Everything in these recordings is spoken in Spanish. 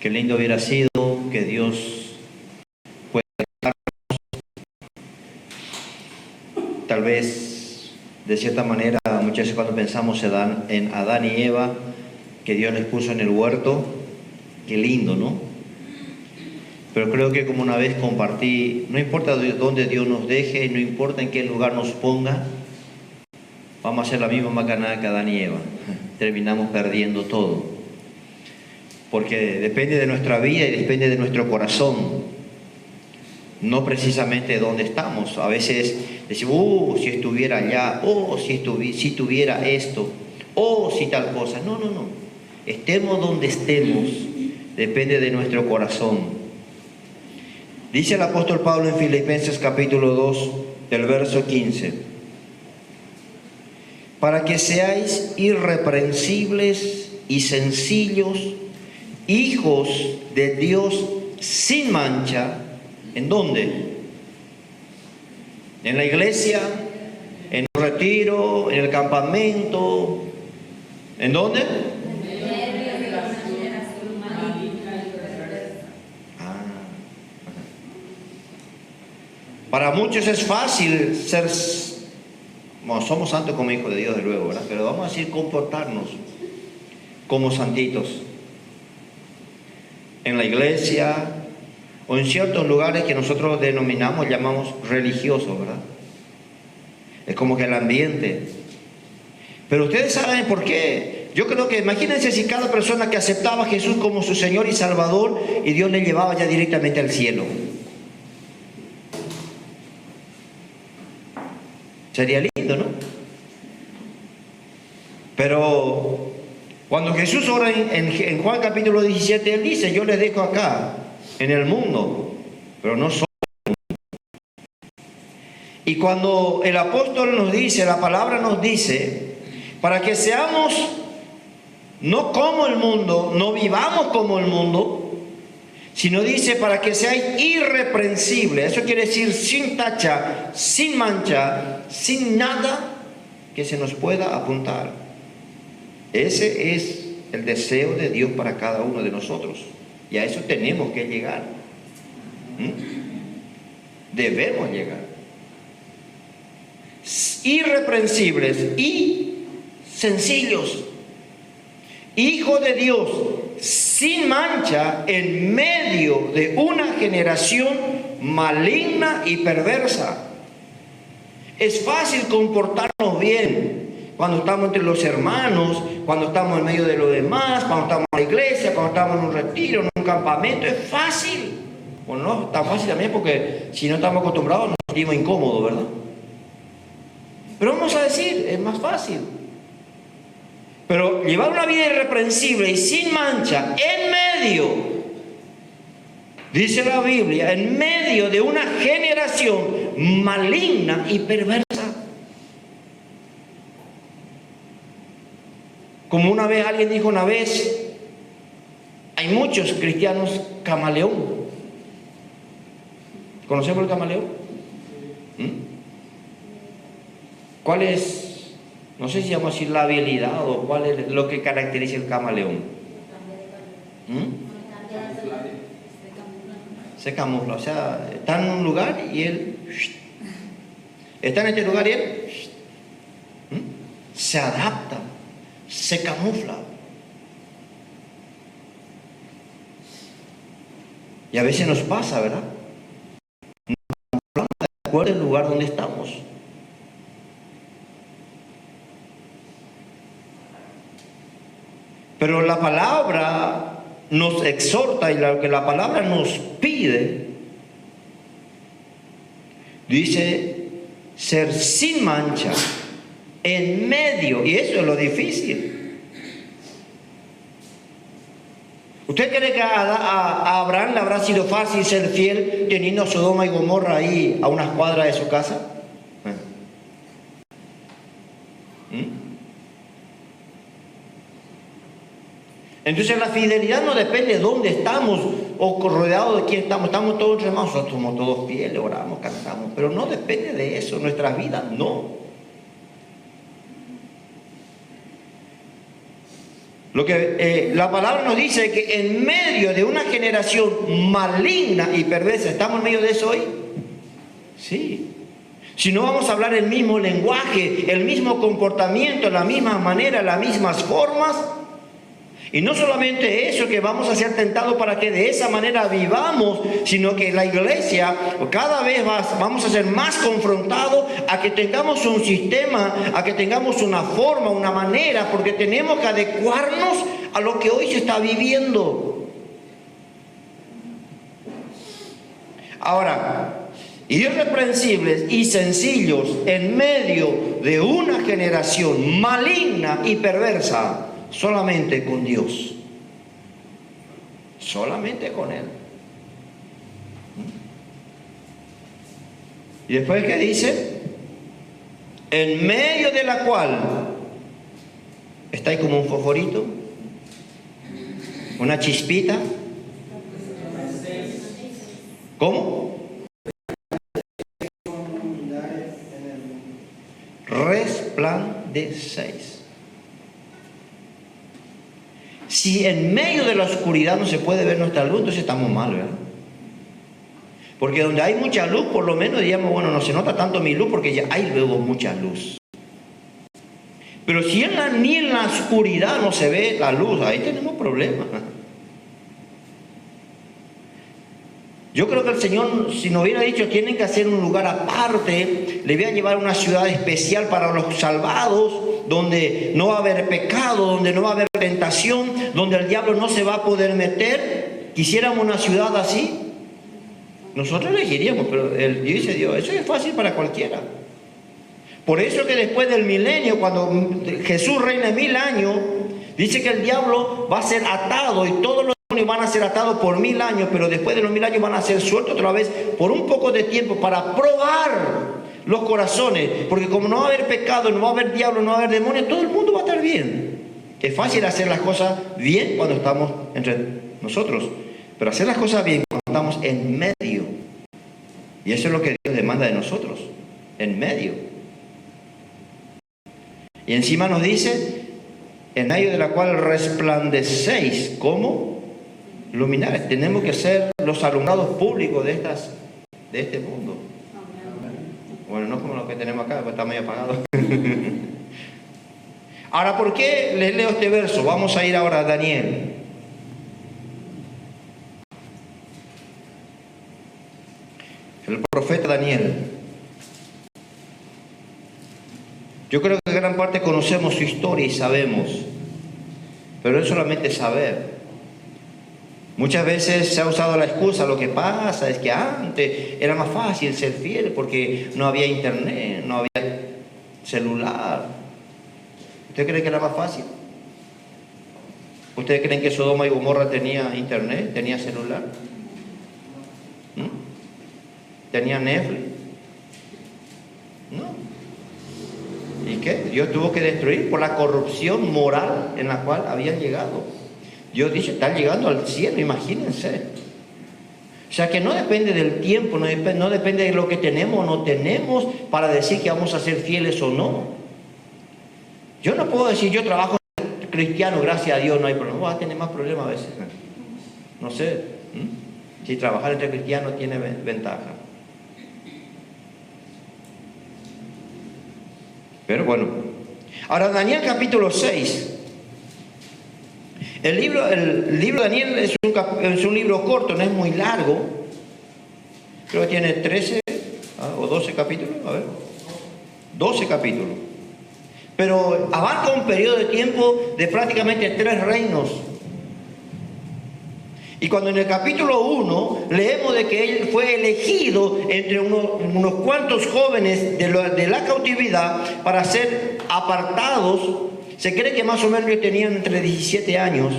Qué lindo hubiera sido que Dios pueda darnos, tal vez, de cierta manera, muchas veces cuando pensamos en Adán y Eva, que Dios les puso en el huerto, qué lindo, ¿no? Pero creo que como una vez compartí, no importa dónde Dios nos deje, no importa en qué lugar nos ponga, vamos a hacer la misma macanada que Adán y Eva. Terminamos perdiendo todo. Porque depende de nuestra vida y depende de nuestro corazón. No precisamente de dónde estamos. A veces decimos, si estuviera allá, si tuviera esto, si tal cosa. No. Estemos donde estemos, depende de nuestro corazón. Dice el apóstol Pablo en Filipenses capítulo 2, del verso 15. Para que seáis irreprensibles y sencillos, hijos de Dios sin mancha. ¿En dónde? En la iglesia, en un retiro, en el campamento. ¿En dónde? Para muchos es fácil ser, bueno, somos santos como hijos de Dios, de luego, ¿verdad? Pero vamos a decir comportarnos como santitos. En la iglesia o en ciertos lugares que nosotros denominamos, llamamos religiosos, ¿verdad? Es como que el ambiente. Pero ustedes saben por qué. Yo creo que imagínense si cada persona que aceptaba a Jesús como su Señor y Salvador y Dios le llevaba ya directamente al cielo. Sería lindo, ¿no? Pero cuando Jesús ora en Juan capítulo 17, Él dice, yo les dejo acá, en el mundo, pero no soy el mundo. Y cuando el apóstol nos dice, la palabra nos dice, para que seamos no como el mundo, no vivamos como el mundo, sino dice para que seáis irreprensibles. Eso quiere decir sin tacha, sin mancha, sin nada que se nos pueda apuntar. Ese es el deseo de Dios para cada uno de nosotros. Y a eso tenemos que llegar. Debemos llegar. Irreprensibles y sencillos. Hijo de Dios, sin mancha, en medio de una generación maligna y perversa. Es fácil comportarnos bien cuando estamos entre los hermanos, cuando estamos en medio de los demás, cuando estamos en la iglesia, cuando estamos en un retiro, en un campamento. Es fácil. Bueno, no tan fácil también porque si no estamos acostumbrados nos sentimos incómodos, ¿verdad? Pero vamos a decir, es más fácil. Pero llevar una vida irreprensible y sin mancha en medio, dice la Biblia, en medio de una generación maligna y perversa. Como una vez alguien dijo una vez, hay muchos cristianos camaleón. ¿Conocemos el camaleón? ¿Cuál es? No sé si vamos a decir la habilidad o cuál es lo que caracteriza el camaleón. Se camufla, o sea, está en un lugar y él está en este lugar y él se adapta, se camufla. Y a veces nos pasa, ¿verdad? Nos camuflamos de acuerdo al lugar donde estamos. Pero la palabra nos exhorta y lo que la palabra nos pide, dice ser sin mancha, en medio, y eso es lo difícil. ¿Usted cree que a Abraham le habrá sido fácil ser fiel teniendo a Sodoma y Gomorra ahí a unas cuadras de su casa? Entonces la fidelidad no depende de dónde estamos o rodeados de quién estamos. Estamos todos entre hermanos, nosotros somos todos fieles, oramos, cantamos, pero no depende de eso, nuestras vidas no. La palabra nos dice que en medio de una generación maligna y perversa, ¿estamos en medio de eso hoy? Sí. Si no vamos a hablar el mismo lenguaje, el mismo comportamiento, la misma manera, las mismas formas. Y no solamente eso, que vamos a ser tentados para que de esa manera vivamos, sino que la iglesia cada vez más vamos a ser más confrontados a que tengamos un sistema, a que tengamos una forma, una manera, porque tenemos que adecuarnos a lo que hoy se está viviendo. Ahora, irreprensibles y sencillos en medio de una generación maligna y perversa, solamente con Dios, solamente con Él. Y después, ¿qué dice? En medio de la cual está ahí como un fosforito, una chispita. ¿Cómo? Resplandecéis. Si en medio de la oscuridad no se puede ver nuestra luz, entonces estamos mal, ¿verdad? Porque donde hay mucha luz, por lo menos digamos, bueno, no se nota tanto mi luz porque ya hay luego mucha luz. Pero si ni en la oscuridad no se ve la luz, ahí tenemos problemas. Yo creo que el Señor, si nos hubiera dicho tienen que hacer un lugar aparte, le voy a llevar a una ciudad especial para los salvados, donde no va a haber pecado, donde no va a haber tentación, donde el diablo no se va a poder meter. Quisiéramos una ciudad así, nosotros elegiríamos, pero dice Dios, eso es fácil para cualquiera. Por eso que después del milenio, cuando Jesús reina 1000 años, dice que el diablo va a ser atado y todos los van a ser atados por 1000 años, pero después de los 1000 años van a ser sueltos otra vez por un poco de tiempo para probar los corazones, porque como no va a haber pecado, no va a haber diablo, no va a haber demonios, todo el mundo va a estar bien. Es fácil hacer las cosas bien cuando estamos entre nosotros, pero hacer las cosas bien cuando estamos en medio, y eso es lo que Dios demanda de nosotros, en medio. Y encima nos dice, en medio de la cual resplandecéis, ¿cómo? Luminares. Tenemos que ser los alumbrados públicos de este mundo. Bueno, no como lo que tenemos acá, porque está medio apagado. Ahora, ¿por qué les leo este verso? Vamos a ir ahora a Daniel. El profeta Daniel. Yo creo que en gran parte conocemos su historia y sabemos, pero no es solamente saber. Muchas veces se ha usado la excusa, lo que pasa es que antes era más fácil ser fiel porque no había internet, no había celular. ¿Usted cree que era más fácil? ¿Ustedes creen que Sodoma y Gomorra tenía internet, tenía celular? ¿Tenía Netflix? No. ¿Y qué? Dios tuvo que destruir por la corrupción moral en la cual habían llegado. Dios dice, están llegando al cielo, imagínense. O sea que no depende del tiempo, no depende de lo que tenemos o no tenemos para decir que vamos a ser fieles o no. Yo no puedo decir, yo trabajo cristiano, gracias a Dios no hay problema. Voy a tener más problemas a veces. No sé. Si trabajar entre cristianos tiene ventaja. Pero bueno. Ahora Daniel capítulo 6. El libro de Daniel es un libro corto, no es muy largo. Creo que tiene 13 o 12 capítulos. A ver. 12 capítulos. Pero abarca un periodo de tiempo de prácticamente 3 reinos. Y cuando en el capítulo 1 leemos de que él fue elegido entre unos cuantos jóvenes de la cautividad para ser apartados, se cree que más o menos tenían entre 17 años.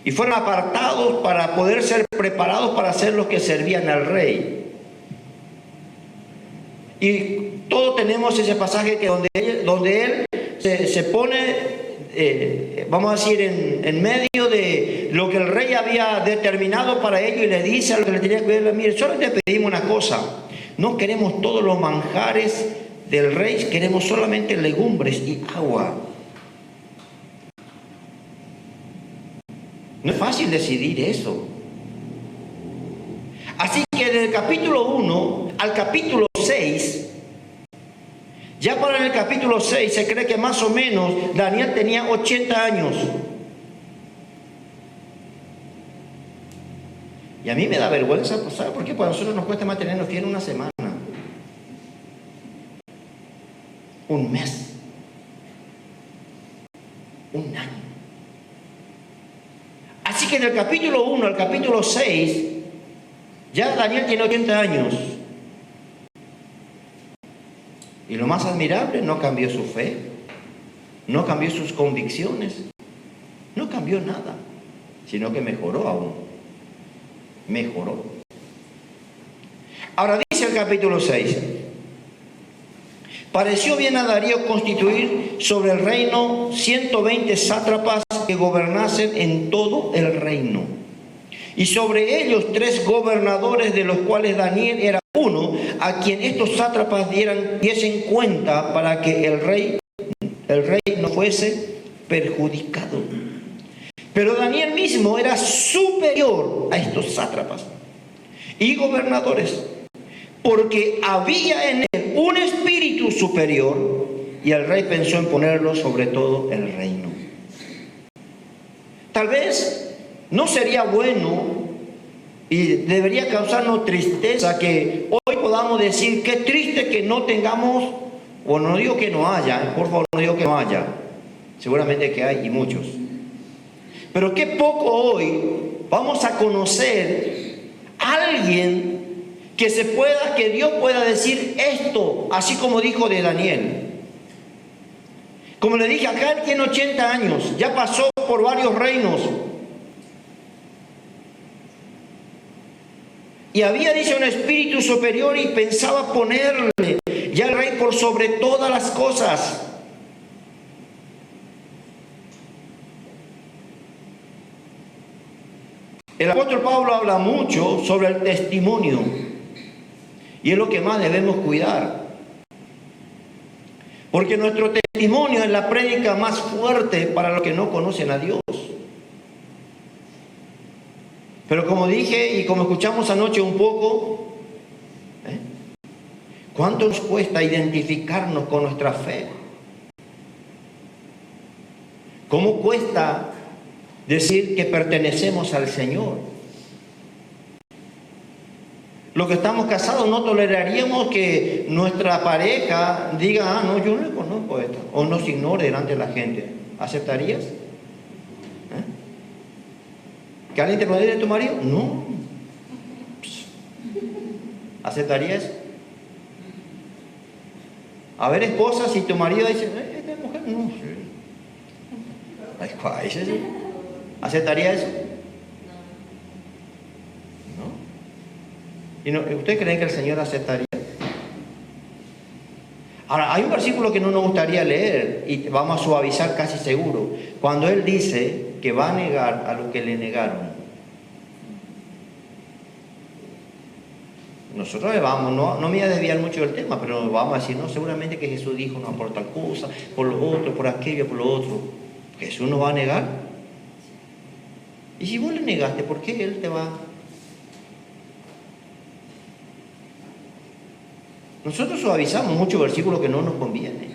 Y fueron apartados para poder ser preparados para ser los que servían al rey. Y todos tenemos ese pasaje que donde él se pone, vamos a decir, en medio de lo que el rey había determinado para ellos y le dice a lo que le tenía que ver, mire, solo te pedimos una cosa, no queremos todos los manjares del rey, queremos solamente legumbres y agua. No es fácil decidir eso. Así que del capítulo 1 al capítulo 6, ya para el capítulo 6 se cree que más o menos Daniel tenía 80 años. Y a mí me da vergüenza, ¿sabe por qué? Porque a nosotros nos cuesta mantenernos fieles una semana, un mes, un año. Así que del capítulo 1 al capítulo 6, ya Daniel tiene 80 años. Y lo más admirable, no cambió su fe, no cambió sus convicciones, no cambió nada, sino que mejoró aún. Mejoró. Ahora dice el capítulo 6: pareció bien a Darío constituir sobre el reino 120 sátrapas que gobernasen en todo el reino, y sobre ellos 3 gobernadores, de los cuales Daniel era uno, a quien estos sátrapas diesen cuenta para que el rey no fuese perjudicado. Pero Daniel mismo era superior a estos sátrapas y gobernadores, porque había en él un espíritu superior, y el rey pensó en ponerlo sobre todo el reino. Tal vez no sería bueno y debería causarnos tristeza que hoy podamos decir: qué triste que no tengamos, o no digo que no haya, por favor, no digo que no haya, seguramente que hay y muchos, pero qué poco hoy vamos a conocer a alguien que Dios pueda decir esto, así como dijo de Daniel. Como le dije, acá él tiene 80 años, ya pasó por varios reinos. Y había dicho un espíritu superior y pensaba ponerle ya el rey por sobre todas las cosas. El apóstol Pablo habla mucho sobre el testimonio, y es lo que más debemos cuidar, porque nuestro testimonio es la prédica más fuerte para los que no conocen a Dios. Pero como dije y como escuchamos anoche un poco, ¿cuánto nos cuesta identificarnos con nuestra fe? ¿Cómo cuesta decir que pertenecemos al Señor? Los que estamos casados no toleraríamos que nuestra pareja diga: no, yo no le conozco esto, o nos ignore delante de la gente. ¿Aceptarías? ¿Que alguien te lo diga de tu marido? No. ¿Aceptarías? A ver, esposa, si tu marido dice: esta mujer no sé. ¿Aceptaría eso? ¿No? ¿Y no, usted cree que el Señor aceptaría? Ahora, hay un versículo que no nos gustaría leer y vamos a suavizar casi seguro, cuando Él dice que va a negar a los que le negaron. Nosotros vamos, no me voy a desviar mucho del tema, pero vamos a decir: no, seguramente que Jesús dijo no por tal cosa, por lo otro, por aquello, por lo otro. ¿Jesús nos va a negar? Y si vos le negaste, ¿por qué Él te va? Nosotros suavizamos muchos versículos que no nos conviene.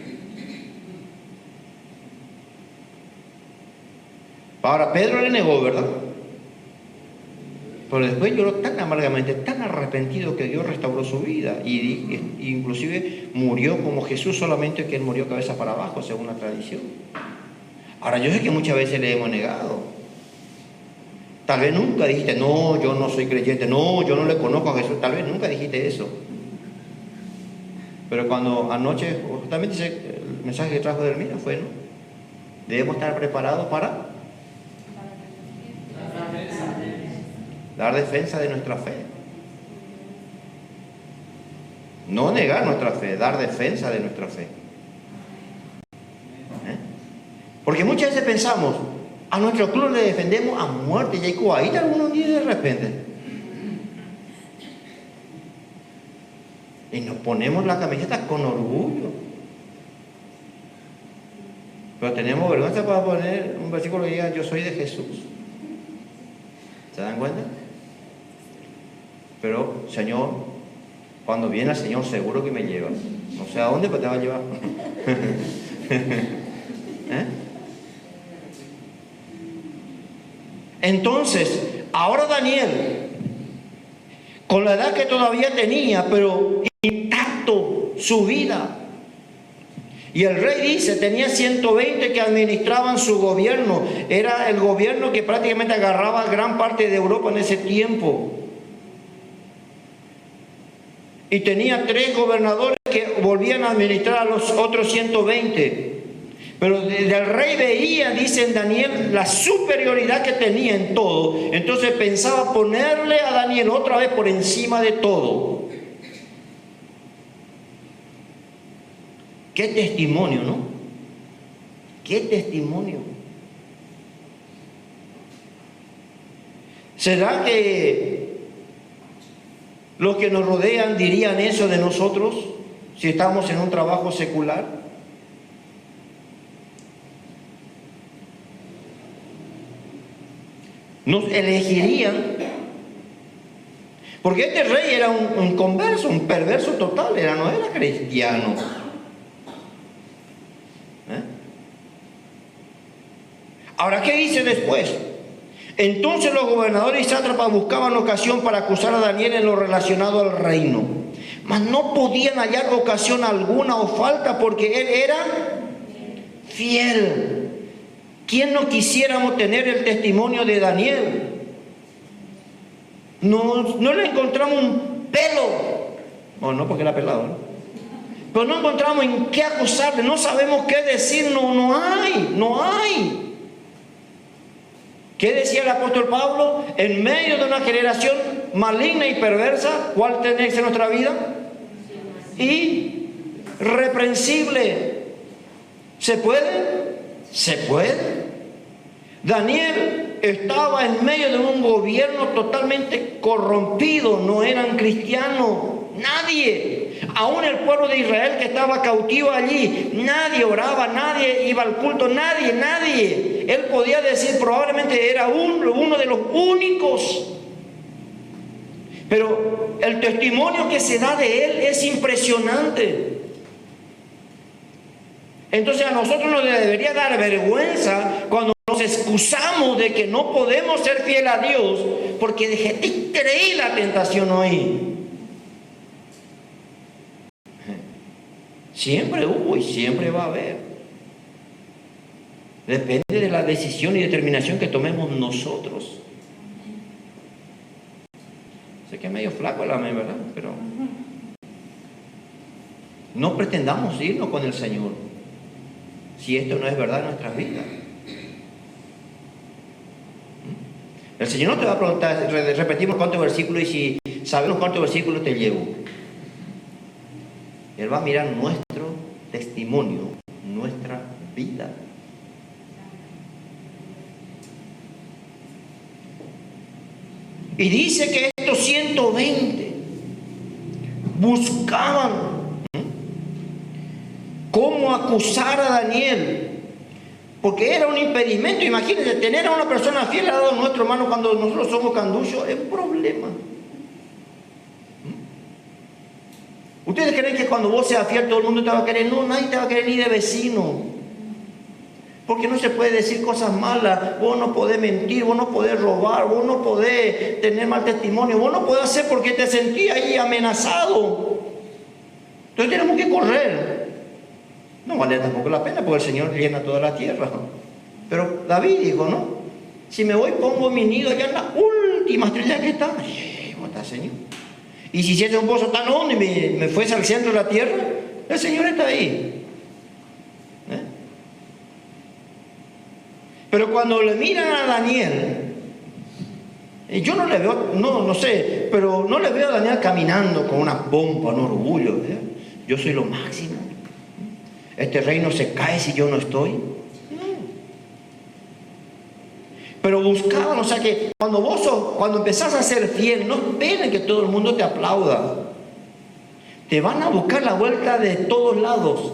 Ahora, Pedro le negó, ¿verdad? Pero después lloró tan amargamente, tan arrepentido, que Dios restauró su vida. Y inclusive murió como Jesús, solamente que Él murió cabeza para abajo, según la tradición. Ahora, yo sé que muchas veces le hemos negado. Tal vez nunca dijiste: no, yo no soy creyente, no, yo no le conozco a Jesús. Tal vez nunca dijiste eso. Pero cuando anoche, justamente el mensaje que trajo Delmira fue: ¿no? Debemos estar preparados para dar defensa de nuestra fe. No negar nuestra fe, dar defensa de nuestra fe. Porque muchas veces pensamos: a nuestro club le defendemos a muerte, y hay coaditas algunos días de repente. Y nos ponemos la camiseta con orgullo. Pero tenemos vergüenza para poner un versículo que diga: yo soy de Jesús. ¿Se dan cuenta? Pero, Señor, cuando viene el Señor seguro que me lleva. No sé a dónde, pero te va a llevar. ¿Eh? Entonces, ahora Daniel, con la edad que todavía tenía, pero intacto su vida. Y el rey dice, tenía 120 que administraban su gobierno. Era el gobierno que prácticamente agarraba gran parte de Europa en ese tiempo. Y tenía 3 gobernadores que volvían a administrar a los otros 120. Pero el rey veía, dice en Daniel, la superioridad que tenía en todo. Entonces pensaba ponerle a Daniel otra vez por encima de todo. Qué testimonio, ¿no? Qué testimonio. ¿Será que los que nos rodean dirían eso de nosotros si estamos en un trabajo secular? Nos elegirían, porque este rey era un converso, un perverso total, no era cristiano. Ahora, ¿qué dice después? Entonces los gobernadores y sátrapas buscaban ocasión para acusar a Daniel en lo relacionado al reino, mas no podían hallar ocasión alguna o falta, porque él era fiel. ¿Quién no quisiéramos tener el testimonio de Daniel? No le encontramos un pelo. Bueno, no porque era pelado, ¿no? Pero no encontramos en qué acusarle, no sabemos qué decir, no hay. ¿Qué decía el apóstol Pablo? En medio de una generación maligna y perversa, ¿cuál tenéis en nuestra vida? Irreprensible. ¿Se puede? Se puede. Daniel estaba en medio de un gobierno totalmente corrompido, no eran cristianos, nadie, aún el pueblo de Israel que estaba cautivo allí, nadie oraba, nadie iba al culto, nadie. Él podía decir, probablemente era uno de los únicos. Pero el testimonio que se da de él es impresionante. Entonces a nosotros nos debería dar vergüenza cuando nos excusamos de que no podemos ser fiel a Dios porque creí la tentación hoy. Siempre hubo y siempre va a haber. Depende de la decisión y determinación que tomemos nosotros. Sé que es medio flaco el amén, ¿verdad? Pero no pretendamos irnos con el Señor si esto no es verdad en nuestras vidas. El Señor no te va a preguntar, repetimos cuántos versículos, y si sabemos cuántos versículos te llevo. Él va a mirar nuestro testimonio, nuestra vida. Y dice que estos 120 buscaban cómo acusar a Daniel, porque era un impedimento. Imagínense, tener a una persona fiel al lado de nuestro hermano cuando nosotros somos canduchos es un problema. ¿Ustedes creen que cuando vos seas fiel todo el mundo te va a querer? No, nadie te va a querer, ni de vecino. Porque no se puede decir cosas malas, vos no podés mentir, vos no podés robar, vos no podés tener mal testimonio, vos no podés hacer porque te sentís ahí amenazado. Entonces tenemos que correr. No vale tampoco la pena porque el Señor llena toda la tierra. Pero David dijo, ¿no? Si me voy pongo mi nido allá en la última estrella que está. ¿Cómo está, Señor? Y si hiciese un pozo tan hondo y me fuese al centro de la tierra, el Señor está ahí. Pero cuando le miran a Daniel, yo no le veo, no sé, pero no le veo a Daniel caminando con una pompa, un orgullo. Yo soy lo máximo. Este reino se cae si yo no estoy. No. Pero buscaban, o sea que cuando empezás a ser fiel, no esperen que todo el mundo te aplauda. Te van a buscar la vuelta de todos lados.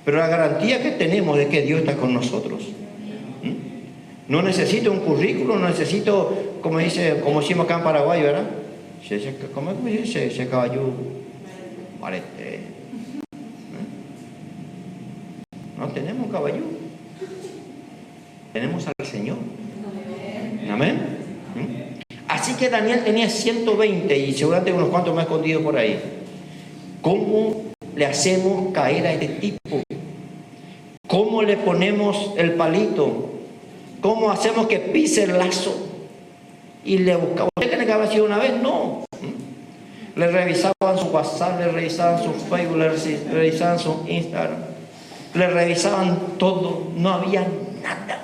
Pero la garantía que tenemos es que Dios está con nosotros. No necesito un currículo, no necesito, como decimos acá en Paraguay, ¿verdad? ¿Cómo dice? Ese caballo parece. No tenemos caballo. Tenemos al Señor. Amén. Así que Daniel tenía 120 y seguramente unos cuantos más escondidos por ahí. ¿Cómo le hacemos caer a este tipo? ¿Cómo le ponemos el palito? ¿Cómo hacemos que pise el lazo? Y le buscamos. ¿Usted cree que había sido una vez? No. Le revisaban su WhatsApp, le revisaban su Facebook, le revisaban su Instagram, le revisaban todo. No había nada.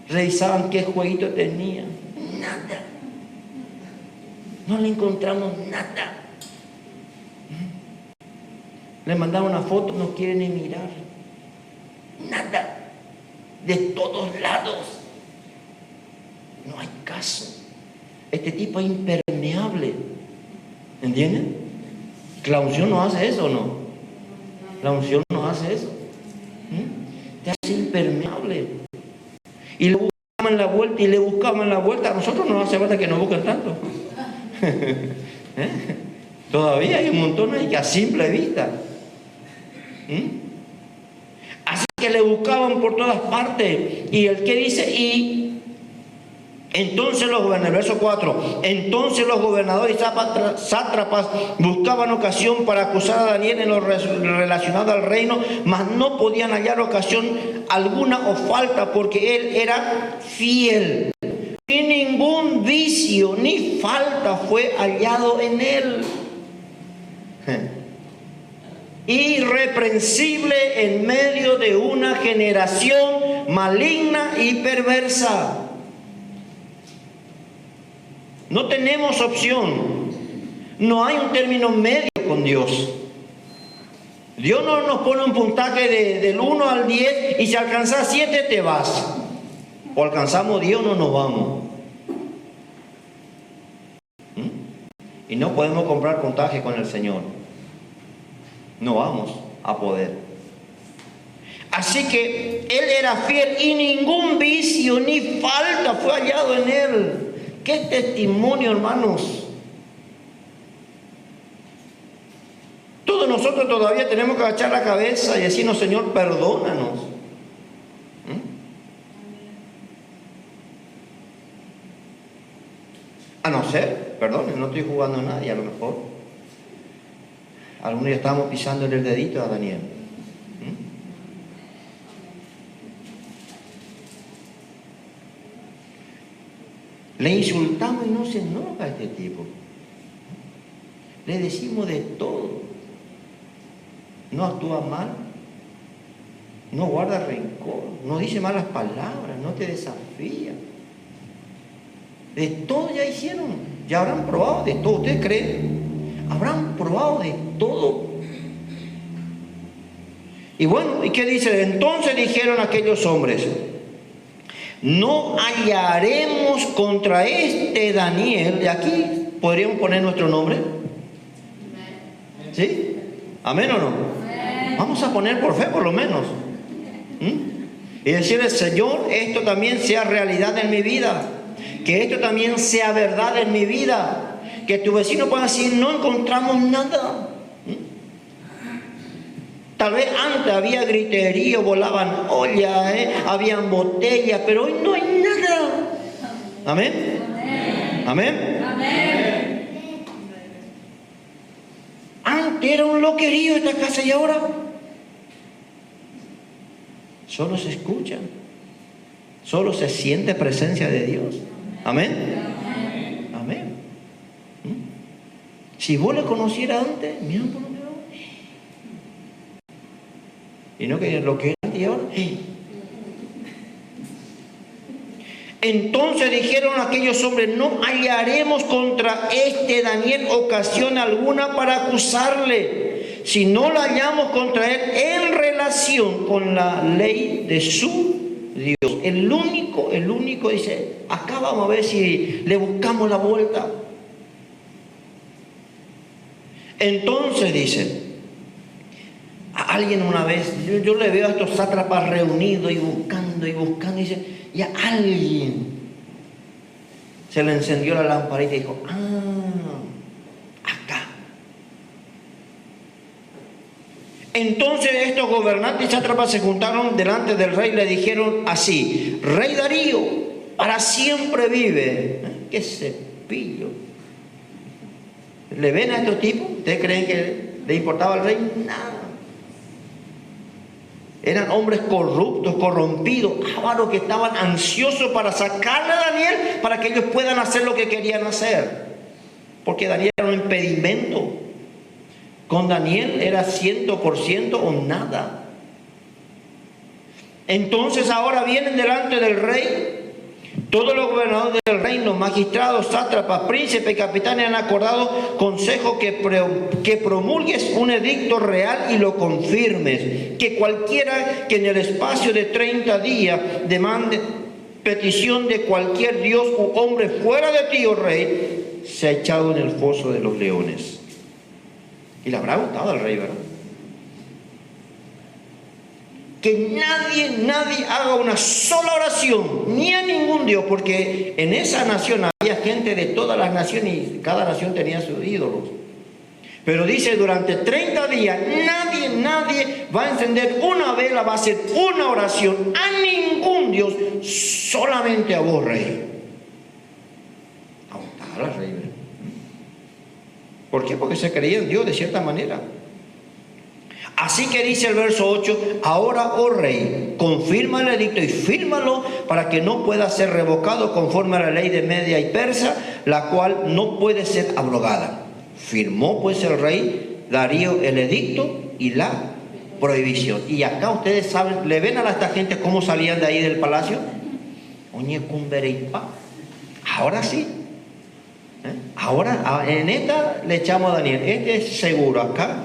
Revisaban qué jueguito tenía. Nada. No le encontramos nada. Le mandaron una foto, no quiere ni mirar. Nada. De todos lados. No hay caso. Este tipo es impermeable. ¿Entienden? La unción no hace eso, ¿no? La unción no hace eso. Te hace impermeable. Y le buscaban la vuelta y le buscaban la vuelta. A nosotros no nos hace falta que nos busquen tanto. Todavía hay un montón ahí que a simple vista. Así que le buscaban por todas partes. Y el que dice, y entonces los gobernadores, verso 4, entonces los gobernadores y sátrapas buscaban ocasión para acusar a Daniel en lo relacionado al reino, mas no podían hallar ocasión alguna o falta, porque él era fiel. Y ningún vicio ni falta fue hallado en él. Irreprensible en medio de una generación maligna y perversa. No tenemos opción. No hay un término medio con Dios. Dios no nos pone un puntaje del 1 al 10 y si alcanzas 7 te vas. O alcanzamos 10 o no nos vamos. Y no podemos comprar puntaje con el Señor. No vamos a poder. Así que él era fiel y ningún vicio ni falta fue hallado en él. ¡Qué testimonio, hermanos! Todos nosotros todavía tenemos que agachar la cabeza y decirnos, Señor, perdónanos. A no ser, perdón, no estoy jugando a nadie, a lo mejor algunos ya estábamos pisándole el dedito a Daniel. Le insultamos y no se enoja a este tipo. Le decimos de todo. No actúa mal. No guarda rencor. No dice malas palabras. No te desafía. De todo ya hicieron. Ya habrán probado de todo. ¿Ustedes creen? Habrán probado de todo. Y bueno, ¿y qué dice? Entonces dijeron aquellos hombres: no hallaremos contra este Daniel. De aquí podríamos poner nuestro nombre. ¿Sí? ¿Amén o no? Vamos a poner por fe por lo menos. Y decirle: Señor, esto también sea realidad en mi vida. Que esto también sea verdad en mi vida. Que tu vecino pueda decir: no encontramos nada. Tal vez antes había griterío, volaban ollas, habían botellas, pero hoy no hay nada. ¿Amén? ¿Amén? ¿Amén? Antes era un loquerío esta casa y ahora solo se escucha, solo se siente presencia de Dios. ¿Amén? Amén. Si vos le conocieras antes, mira por lo menos. Y no que lo que era y ahora. Entonces dijeron aquellos hombres: no hallaremos contra este Daniel ocasión alguna para acusarle, si no la hallamos contra él en relación con la ley de su Dios. El único dice: acá vamos a ver si le buscamos la vuelta. Entonces dice, a alguien una vez, yo le veo a estos sátrapas reunidos y buscando buscando y buscando, y dice, y a alguien se le encendió la lamparita y dijo, acá. Entonces estos gobernantes y sátrapas se juntaron delante del rey y le dijeron así: Rey Darío, para siempre vive. ¡Qué cepillo! ¿Le ven a estos tipos? ¿Ustedes creen que le importaba al rey? Nada. Eran hombres corruptos, corrompidos, ávaros, que estaban ansiosos para sacarle a Daniel para que ellos puedan hacer lo que querían hacer. Porque Daniel era un impedimento. Con Daniel era 100% o nada. Entonces ahora vienen delante del rey. Todos los gobernadores del reino, magistrados, sátrapas, príncipes y capitanes han acordado consejo que promulgues un edicto real y lo confirmes. Que cualquiera que en el espacio de 30 días demande petición de cualquier dios u hombre fuera de ti, oh rey, sea echado en el foso de los leones. Y le habrá gustado al rey, ¿verdad? Que nadie haga una sola oración, ni a ningún dios, porque en esa nación había gente de todas las naciones y cada nación tenía sus ídolos. Pero dice, durante 30 días nadie va a encender una vela, va a hacer una oración a ningún dios, solamente a vos, rey. A la rey. ¿Por qué? Porque se creía en Dios de cierta manera. Así que dice el verso 8, ahora, oh rey, confirma el edicto y fírmalo para que no pueda ser revocado conforme a la ley de Media y Persa, la cual no puede ser abrogada. Firmó pues el rey Darío el edicto y la prohibición. Y acá ustedes saben, ¿le ven a esta gente cómo salían de ahí del palacio? Oñe cumbereipa. Ahora sí. Ahora en esta le echamos a Daniel. Este es seguro acá.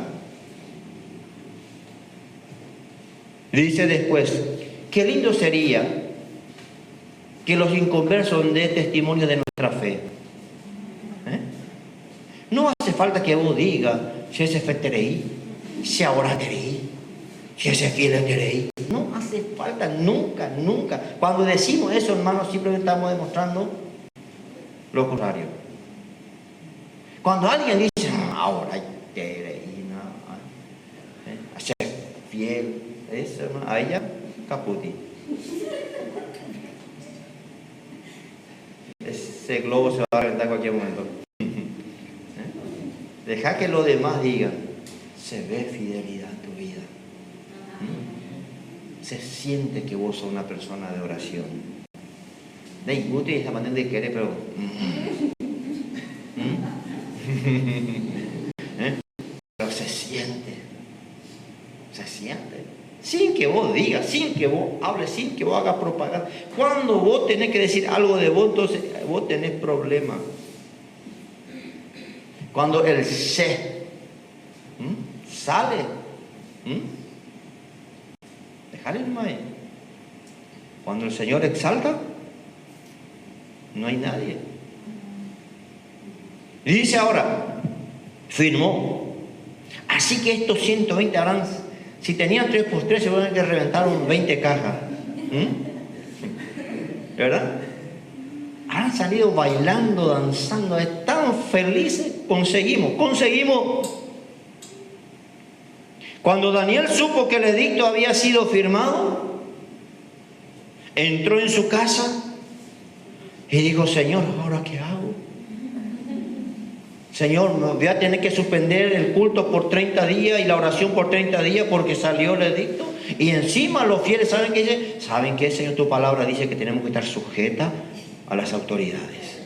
Dice después, qué lindo sería que los inconversos den testimonio de nuestra fe. No hace falta que vos digas si ese fe teréis, si ahora teréis, si ese fiel teréis. No hace falta nunca. Cuando decimos eso, hermanos, simplemente estamos demostrando lo contrario. Cuando alguien dice, ahora teréis, ser fiel, eso, hermano, a ella, caputi. Ese globo se va a reventar en cualquier momento. Deja que los demás digan, se ve fidelidad en tu vida. Se siente que vos sos una persona de oración. De inútil esa manera de querer, pero... pero se siente. Sin que vos digas, sin que vos hables, sin que vos hagas propaganda. Cuando vos tenés que decir algo de vos, entonces vos tenés problemas. Cuando el sé sale, dejale el maíz. Cuando el Señor exalta, no hay nadie. Y dice ahora, firmó. Así que estos 120 habrán, si tenían 3 por 3, se van a tener que reventar 20 cajas. ¿Verdad? Han salido bailando, danzando, están felices. Conseguimos. Cuando Daniel supo que el edicto había sido firmado, entró en su casa y dijo, Señor, ¿ahora qué hago? Señor, me voy a tener que suspender el culto por 30 días y la oración por 30 días porque salió el edicto. Y encima los fieles, ¿saben qué dice? ¿Saben qué, Señor? Tu palabra dice que tenemos que estar sujetas a las autoridades.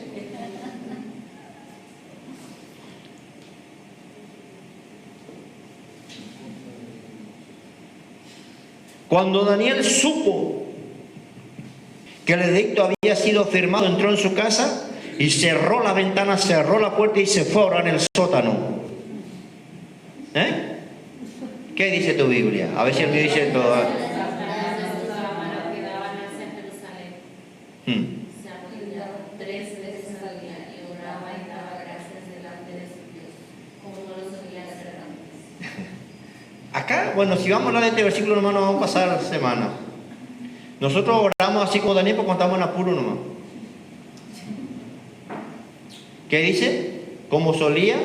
Cuando Daniel supo que el edicto había sido firmado, entró en su casa y cerró la ventana, cerró la puerta y se fue a orar en el sótano. ¿Qué dice tu Biblia? A ver si el mío dice todo. Acá, bueno, si vamos a hablar de este versículo, hermano, vamos a pasar semana. Nosotros oramos así como Daniel porque estamos en apuro nomás. ¿Qué dice? Como solía,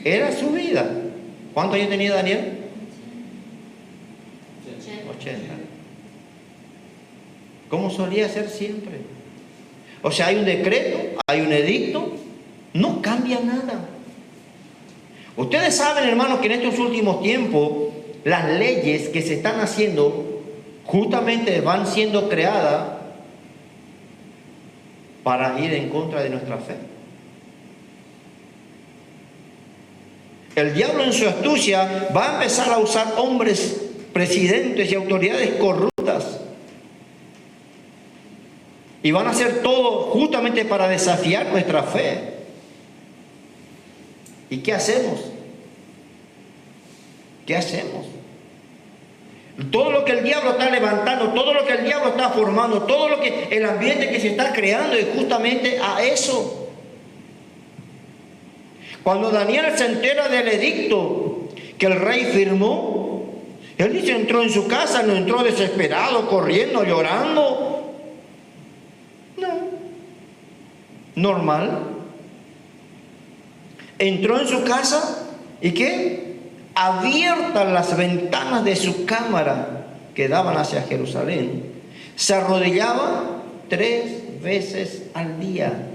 era su vida. ¿Cuántos años tenía Daniel? 80. Como solía ser siempre. O sea, hay un decreto, hay un edicto, no cambia nada. Ustedes saben, hermanos, que en estos últimos tiempos las leyes que se están haciendo justamente van siendo creadas para ir en contra de nuestra fe. El diablo en su astucia va a empezar a usar hombres, presidentes y autoridades corruptas. Y van a hacer todo justamente para desafiar nuestra fe. ¿Y qué hacemos? ¿Qué hacemos? Todo lo que el diablo está levantando, todo lo que el diablo está formando, todo lo que el ambiente que se está creando es justamente a eso. Cuando Daniel se entera del edicto que el rey firmó, él dice, entró en su casa, no entró desesperado, corriendo, llorando. No. Normal. Entró en su casa y ¿qué? Abiertas las ventanas de su cámara que daban hacia Jerusalén, se arrodillaba 3 veces al día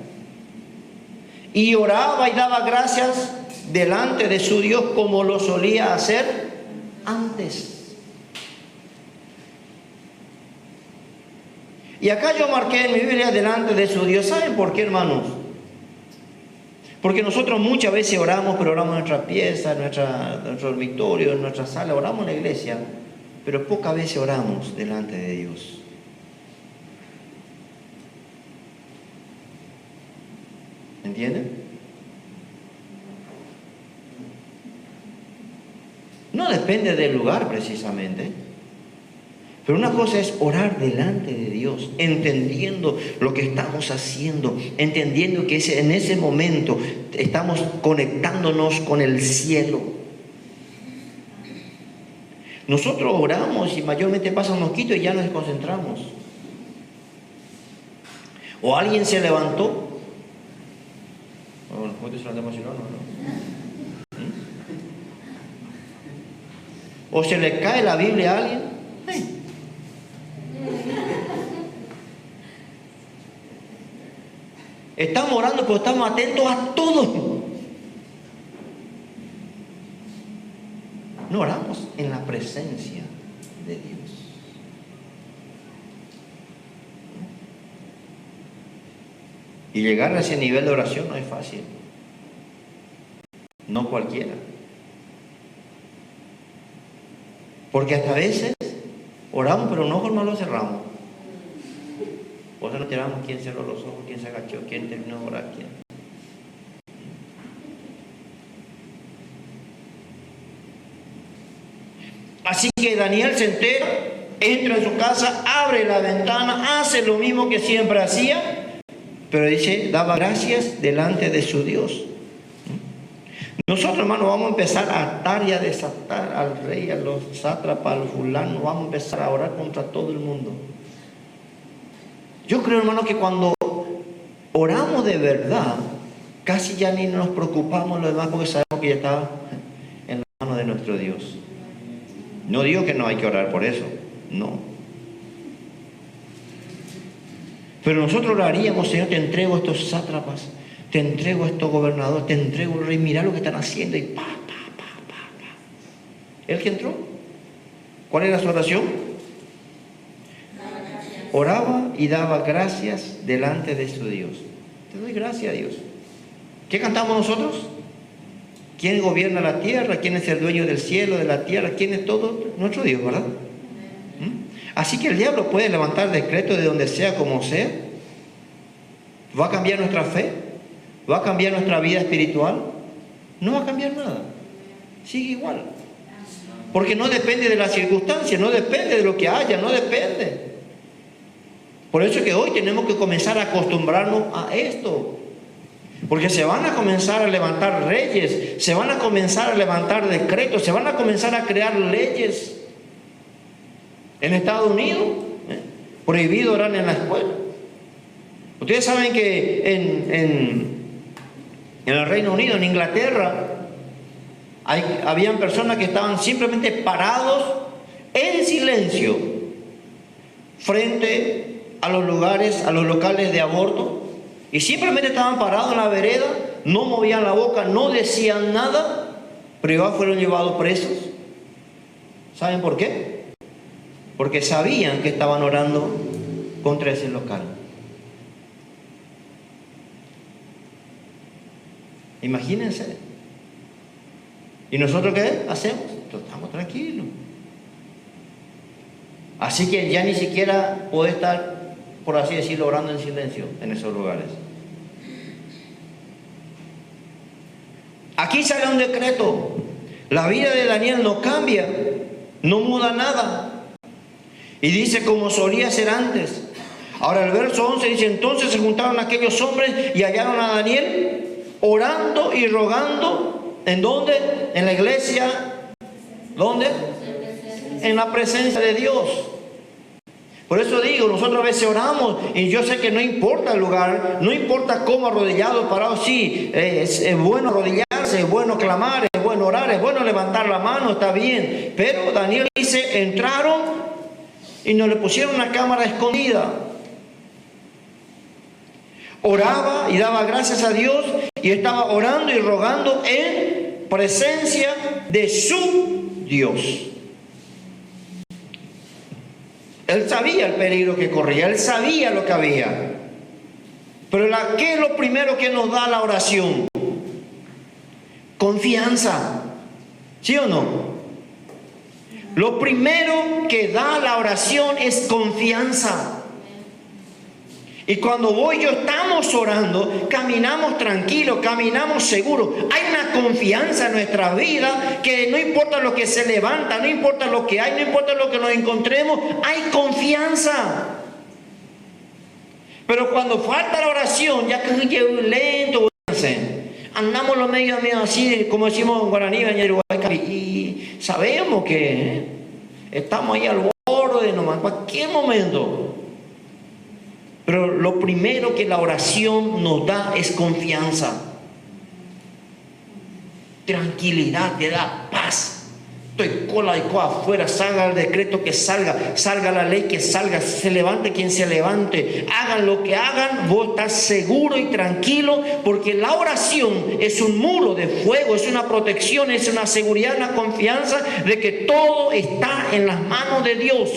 y oraba y daba gracias delante de su Dios como lo solía hacer antes. Y acá yo marqué en mi Biblia delante de su Dios. ¿Saben por qué, hermanos? Porque nosotros muchas veces oramos, pero oramos en nuestra pieza, en nuestro dormitorio, en nuestra sala, oramos en la iglesia, pero pocas veces oramos delante de Dios. ¿Entienden? No depende del lugar precisamente. Pero una cosa es orar delante de Dios, entendiendo lo que estamos haciendo, entendiendo que en ese momento estamos conectándonos con el cielo. Nosotros oramos y mayormente pasa un mosquito y ya nos desconcentramos. O alguien se levantó. O se le cae la Biblia a alguien. Estamos orando, pero estamos atentos a todo. No oramos en la presencia de Dios. Y llegar a ese nivel de oración no es fácil. No cualquiera. Porque hasta veces oramos, pero no lo cerramos. Por eso nos tiramos quién cerró los ojos, quién se agachó, quién terminó de orar, quién. Así que Daniel se entera, entra en su casa, abre la ventana, hace lo mismo que siempre hacía, pero dice, daba gracias delante de su Dios. Nosotros, hermanos, vamos a empezar a atar y a desatar al rey, a los sátrapas, a los fulanos, vamos a empezar a orar contra todo el mundo. Yo creo, hermano, que cuando oramos de verdad, casi ya ni nos preocupamos lo demás porque sabemos que ya está en la mano de nuestro Dios. No digo que no hay que orar por eso, no. Pero nosotros oraríamos, Señor, te entrego a estos sátrapas, te entrego a estos gobernadores, te entrego al rey, mira lo que están haciendo y pa. ¿El que entró? ¿Cuál era su oración? Oraba y daba gracias delante de su Dios. Te doy gracias a Dios. ¿Qué cantamos nosotros? ¿Quién gobierna la tierra? ¿Quién es el dueño del cielo, de la tierra? ¿Quién es todo? Nuestro Dios, ¿verdad? Así que el diablo puede levantar decretos de donde sea, como sea. ¿Va a cambiar nuestra fe? ¿Va a cambiar nuestra vida espiritual? No va a cambiar nada. Sigue igual. Porque no depende de las circunstancias, no depende de lo que haya, no depende. Por eso es que hoy tenemos que comenzar a acostumbrarnos a esto. Porque se van a comenzar a levantar reyes, se van a comenzar a levantar decretos, se van a comenzar a crear leyes. En Estados Unidos, prohibido orar en la escuela. Ustedes saben que en el Reino Unido, en Inglaterra, habían personas que estaban simplemente parados en silencio frente a los lugares, a los locales de aborto, y simplemente estaban parados en la vereda, no movían la boca, no decían nada, pero igual fueron llevados presos. ¿Saben por qué? Porque sabían que estaban orando contra ese local. Imagínense. ¿Y nosotros qué hacemos? Estamos tranquilos. Así que ya ni siquiera puede estar, por así decirlo, orando en silencio en esos lugares. Aquí sale un decreto. La vida de Daniel no cambia, no muda nada. Y dice como solía ser antes. Ahora el verso 11 dice: entonces se juntaron aquellos hombres y hallaron a Daniel orando y rogando. ¿En dónde? En la iglesia. ¿Dónde? En la presencia de Dios. Por eso digo, nosotros a veces oramos y yo sé que no importa el lugar, no importa cómo arrodillado, parado, sí, es bueno arrodillarse, es bueno clamar, es bueno orar, es bueno levantar la mano, está bien. Pero Daniel dice, entraron y nos le pusieron una cámara escondida. Oraba y daba gracias a Dios y estaba orando y rogando en presencia de su Dios. Él sabía el peligro que corría, él sabía lo que había. Pero ¿qué es lo primero que nos da la oración? Confianza. ¿Sí o no? Lo primero que da la oración es confianza. Y cuando yo estamos orando, caminamos tranquilos, caminamos seguros. Hay una confianza en nuestra vida que no importa lo que se levanta, no importa lo que hay, no importa lo que nos encontremos, hay confianza. Pero cuando falta la oración, ya que es lento, andamos los medios así, como decimos en guaraní, en Uruguay, y sabemos que estamos ahí al borde nomás, en cualquier momento. Pero lo primero que la oración nos da es confianza. Tranquilidad, te da paz. Estoy cola y cola afuera, salga el decreto que salga, salga la ley que salga, se levante quien se levante, hagan lo que hagan, vos estás seguro y tranquilo, porque la oración es un muro de fuego, es una protección, es una seguridad, una confianza de que todo está en las manos de Dios.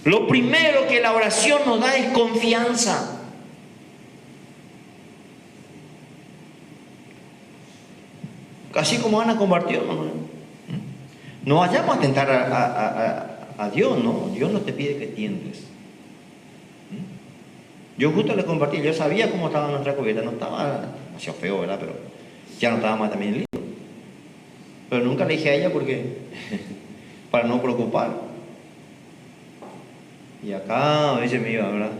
Lo primero que la oración nos da es confianza. Así como Ana compartió, no vayamos a tentar a Dios, no. Dios no te pide que tientes. Yo justo le compartí, yo sabía cómo estaba nuestra cubierta, no estaba demasiado feo, ¿verdad? Pero ya no estaba más también lindo. Pero nunca le dije a ella porque para no preocupar. Y acá a veces me iba, ¿verdad?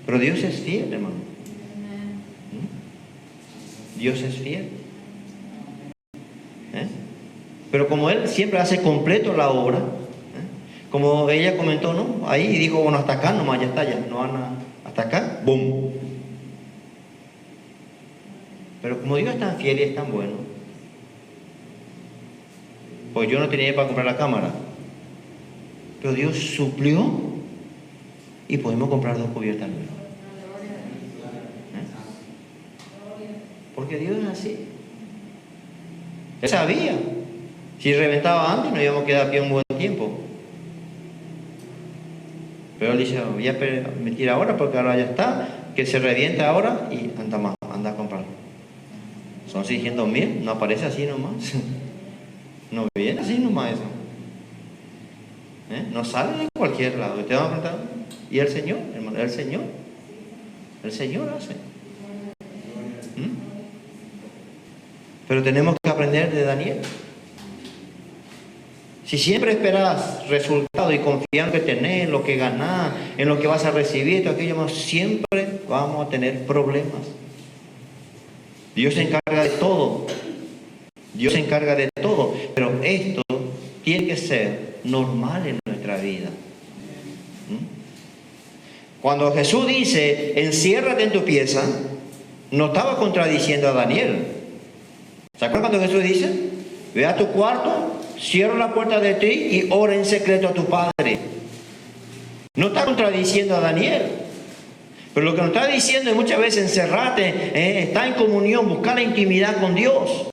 Pero Dios es fiel, hermano. Dios es fiel. Pero como Él siempre hace completo la obra, como ella comentó, ¿no? Ahí dijo, bueno, hasta acá nomás, ya está, ya. No van hasta acá, ¡boom! Pero como Dios es tan fiel y es tan bueno, pues yo no tenía para comprar la cámara. Pero Dios suplió y podemos comprar 2 cubiertas nuevas. Porque Dios es así. Él sabía. Si reventaba antes, nos íbamos a quedar aquí un buen tiempo. Pero Él dice, voy a permitir ahora porque ahora ya está, que se reviente ahora y anda a comprarlo. Son 600,000, no aparece así nomás. No viene así nomás eso. No sale en cualquier lado. Usted va a preguntar, ¿y el Señor? Hermano, el Señor hace. Pero tenemos que aprender de Daniel. Si siempre esperas resultados y confías que tenés, en lo que ganás, en lo que vas a recibir, todo aquello más, siempre vamos a tener problemas. Dios se encarga de todo. Dios se encarga de todo. Pero esto tiene que ser normal en nuestra vida. Cuando Jesús dice, enciérrate en tu pieza, no estaba contradiciendo a Daniel. ¿Se acuerdan cuando Jesús dice, ve a tu cuarto, cierra la puerta de ti y ora en secreto a tu Padre? No está contradiciendo a Daniel. Pero lo que nos está diciendo es muchas veces encerrate, está en comunión, buscar la intimidad con Dios.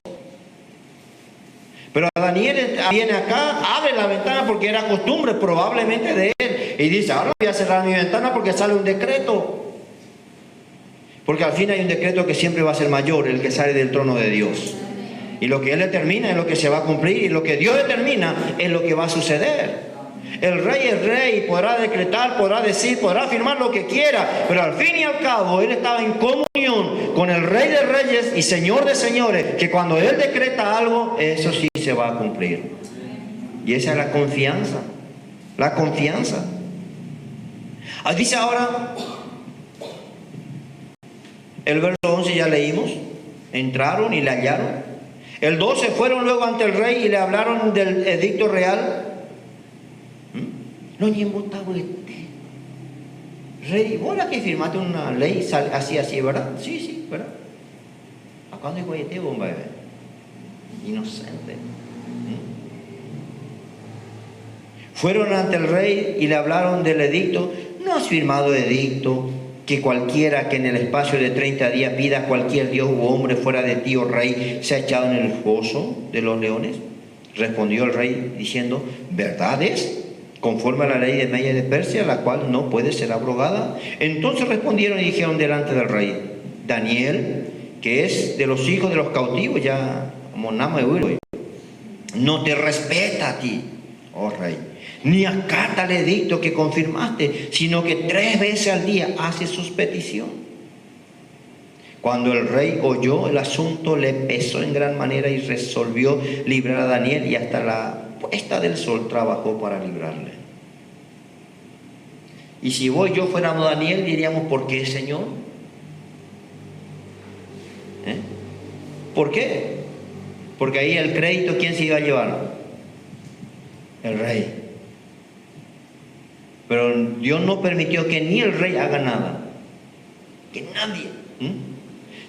Pero Daniel viene acá, abre la ventana porque era costumbre probablemente de él. Y dice, ahora voy a cerrar mi ventana porque sale un decreto. Porque al fin hay un decreto que siempre va a ser mayor, el que sale del trono de Dios. Y lo que Él determina es lo que se va a cumplir. Y lo que Dios determina es lo que va a suceder. El rey es rey, podrá decretar, podrá decir, podrá afirmar lo que quiera. Pero al fin y al cabo, Él estaba en comunión con el Rey de Reyes y Señor de Señores. Que cuando Él decreta algo, eso sí se va a cumplir. Y esa es la confianza. La confianza. Dice ahora, el verso 11 ya leímos. Entraron y le hallaron. El 12 fueron luego ante el rey y le hablaron del edicto real. No ni embotado este. Rey, vos la que firmaste una ley así, ¿verdad? Sí, ¿verdad? ¿A cuándo es guayete, bomba? Inocente. Fueron ante el rey y le hablaron del edicto. ¿No has firmado edicto que cualquiera que en el espacio de 30 días pida a cualquier dios u hombre fuera de ti, oh rey, sea echado en el foso de los leones? Respondió el rey diciendo, ¿verdad es? Conforme a la ley de Media y de Persia, la cual no puede ser abrogada. Entonces respondieron y dijeron delante del rey, Daniel, que es de los hijos de los cautivos, ya no te respeta a ti, oh rey, ni acata el edicto que confirmaste, sino que 3 veces al día hace sus peticiones. Cuando el rey oyó el asunto, le pesó en gran manera y resolvió librar a Daniel, y hasta la puesta del sol trabajó para librarle. Y si vos y yo fuéramos Daniel, diríamos, ¿por qué, Señor? ¿Por qué? Porque ahí el crédito, ¿quién se iba a llevar? El rey. Pero Dios no permitió que ni el rey haga nada. Que nadie.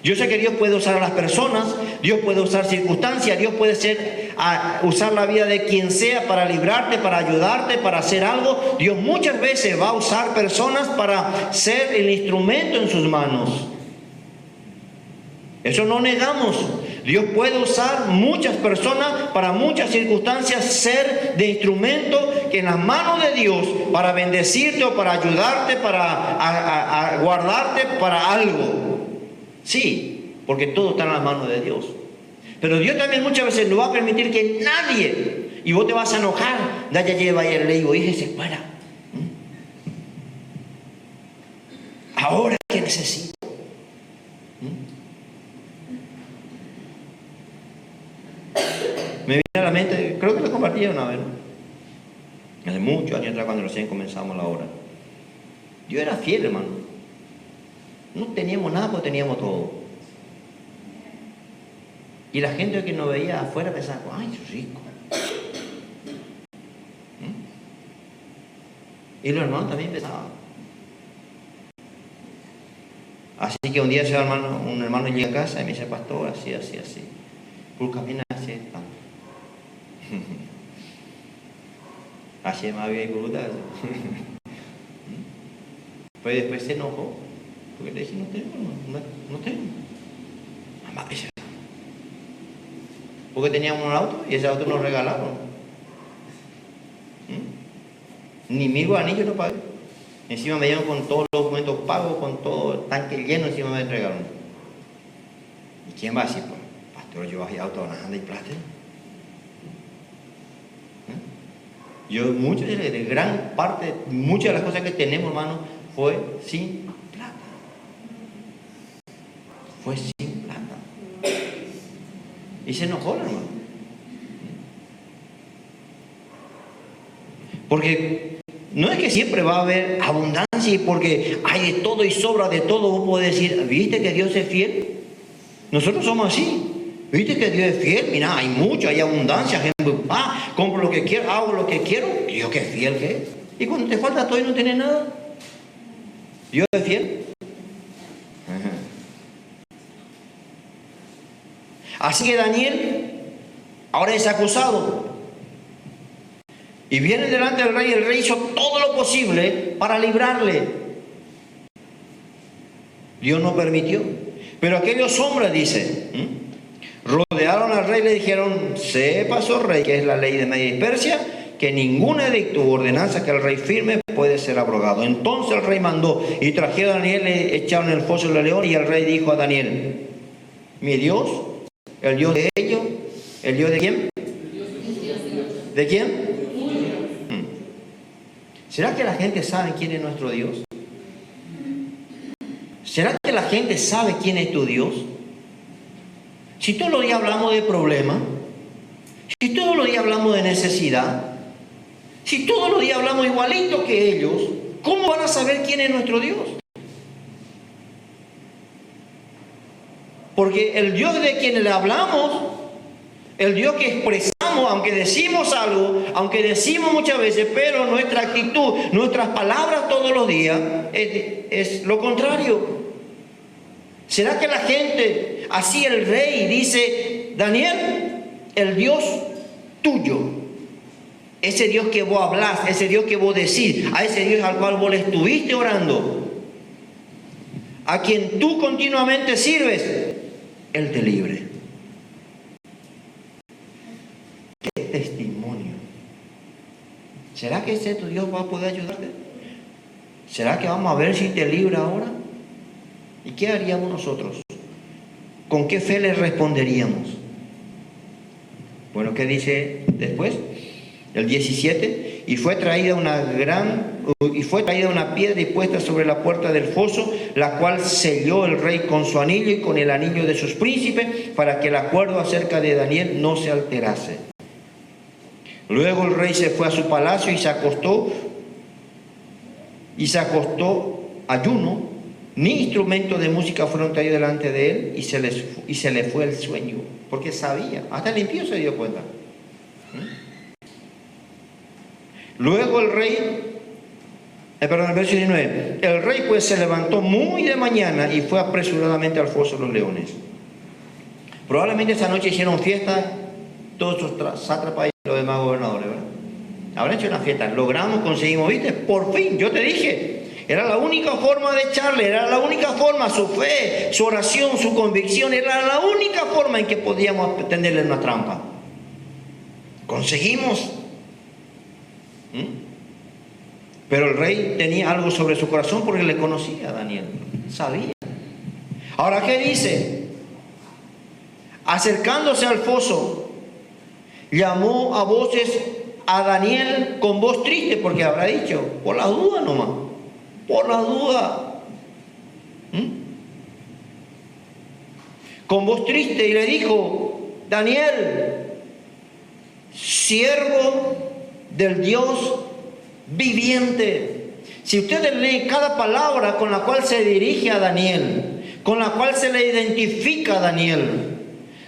Yo sé que Dios puede usar a las personas, Dios puede usar circunstancias, Dios puede usar la vida de quien sea para librarte, para ayudarte, para hacer algo. Dios muchas veces va a usar personas para ser el instrumento en sus manos. Eso no negamos. Dios puede usar muchas personas para muchas circunstancias, ser de instrumento que en las manos de Dios para bendecirte o para ayudarte, para guardarte para algo. Sí, porque todo está en las manos de Dios. Pero Dios también muchas veces no va a permitir que nadie, y vos te vas a enojar, ya lleva y le digo, híjese fuera. Ahora que necesito. Me viene a la mente, creo que lo compartí una vez, ¿no? Hace muchos años atrás, cuando recién comenzamos la obra. Yo era fiel, hermano. No teníamos nada, pues teníamos todo. Y la gente que nos veía afuera pensaba, ¡ay, es rico! Y los hermanos también pensaban. Así que un día un hermano llega a casa y me dice, pastor, así. Por camina así, así más bien y brutal. Pues después se enojó. Porque le dije, no tengo. Porque teníamos un auto y ese auto nos regalaron. Ni 1000 guanillos no pagué. Encima me dieron con todos los documentos pagos, con todo el tanque lleno, encima me entregaron. ¿Y quién va a decir? Pues, pastor, yo bajé auto, anda y plata. Yo, de gran parte, muchas de las cosas que tenemos, hermano, fue sin plata. Fue sin plata. Y se enojó, hermano. Porque no es que siempre va a haber abundancia y porque hay de todo y sobra de todo, vos podés decir, ¿viste que Dios es fiel? Nosotros somos así. ¿Viste que Dios es fiel? Mira, hay mucho, hay abundancia. Compro lo que quiero, hago lo que quiero. Dios que es fiel, ¿qué es? Y cuando te falta todo y no tienes nada, ¿Dios es fiel? Ajá. Así que Daniel ahora es acusado. Y viene delante del rey. El rey hizo todo lo posible para librarle. Dios no permitió. Pero aquellos hombres, dice, rodearon al rey y le dijeron: sepas, oh rey, que es la ley de Media y Persia, que ningún edicto u ordenanza que el rey firme puede ser abrogado. Entonces el rey mandó y trajeron a Daniel, le echaron en el foso del león. Y el rey dijo a Daniel: mi Dios, el Dios de ellos, ¿el Dios de quién? ¿De quién? ¿Será que la gente sabe quién es nuestro Dios? ¿Será que la gente sabe quién es tu Dios? Si todos los días hablamos de problemas, si todos los días hablamos de necesidad, si todos los días hablamos igualito que ellos, ¿cómo van a saber quién es nuestro Dios? Porque el Dios de quien le hablamos, el Dios que expresamos, aunque decimos algo, aunque decimos muchas veces, pero nuestra actitud, nuestras palabras todos los días es lo contrario. ¿Será que la gente, así el rey dice: Daniel, el Dios tuyo, ese Dios que vos hablás, ese Dios que vos decís, a ese Dios al cual vos le estuviste orando, a quien tú continuamente sirves, Él te libre? ¡Qué testimonio! ¿Será que ese tu Dios va a poder ayudarte? ¿Será que vamos a ver si te libra ahora? ¿Y qué haríamos nosotros? ¿Con qué fe le responderíamos? Bueno, ¿qué dice después? El 17: y fue traída una piedra y puesta sobre la puerta del foso, la cual selló el rey con su anillo y con el anillo de sus príncipes, para que el acuerdo acerca de Daniel no se alterase. Luego el rey se fue a su palacio y se acostó ayuno. Ni instrumentos de música fueron traídos delante de él, y se le fue el sueño, porque sabía, hasta el impío se dio cuenta. Luego el rey, el verso 19, el rey pues se levantó muy de mañana y fue apresuradamente al foso de los leones. Probablemente esa noche hicieron fiesta todos esos sátrapas y los demás gobernadores, ¿verdad? Habrán hecho una fiesta, logramos, conseguimos, ¿viste? Por fin, yo te dije. Era la única forma de echarle, era la única forma, su fe, su oración, su convicción, era la única forma en que podíamos tenderle una trampa. Conseguimos. Pero el rey tenía algo sobre su corazón porque le conocía a Daniel, sabía. Ahora, ¿qué dice? Acercándose al foso, llamó a voces a Daniel con voz triste, porque habrá dicho, por la duda nomás. Por la duda. Con voz triste, y le dijo: Daniel, siervo del Dios viviente. Si ustedes leen cada palabra con la cual se dirige a Daniel, con la cual se le identifica a Daniel,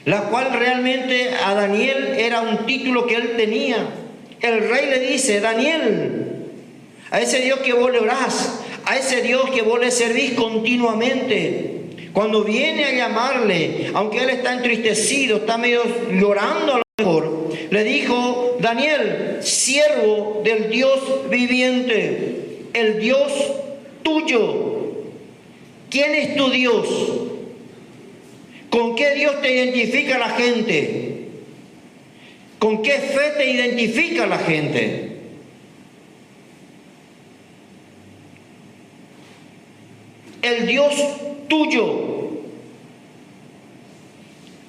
la cual realmente a Daniel era un título que él tenía. El rey le dice: Daniel, a ese Dios que vos le orás, a ese Dios que vos le servís continuamente, cuando viene a llamarle, aunque él está entristecido, está medio llorando a lo mejor, le dijo: Daniel, siervo del Dios viviente, el Dios tuyo. ¿Quién es tu Dios? ¿Con qué Dios te identifica la gente? ¿Con qué fe te identifica la gente? El Dios tuyo,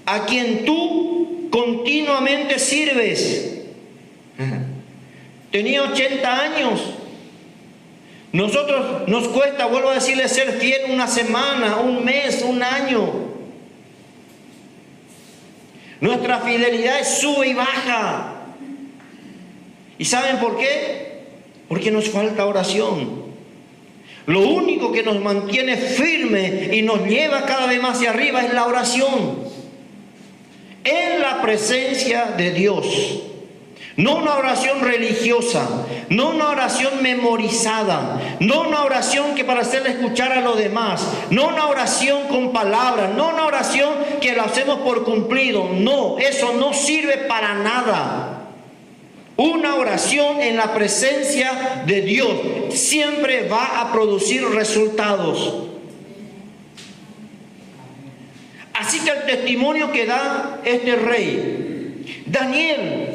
a quien tú continuamente sirves. Tenía 80 años. Nosotros nos cuesta, vuelvo a decirle, ser fiel una semana, un mes, un año. Nuestra fidelidad sube y baja. ¿Y saben por qué? Porque nos falta oración. Lo único que nos mantiene firme y nos lleva cada vez más hacia arriba es la oración. en la presencia de Dios. No una oración religiosa, no una oración memorizada, no una oración que para hacerle escuchar a los demás, no una oración con palabras, no una oración que la hacemos por cumplido. No, eso no sirve para nada. Una oración en la presencia de Dios siempre va a producir resultados. Así que el testimonio que da este rey, Daniel,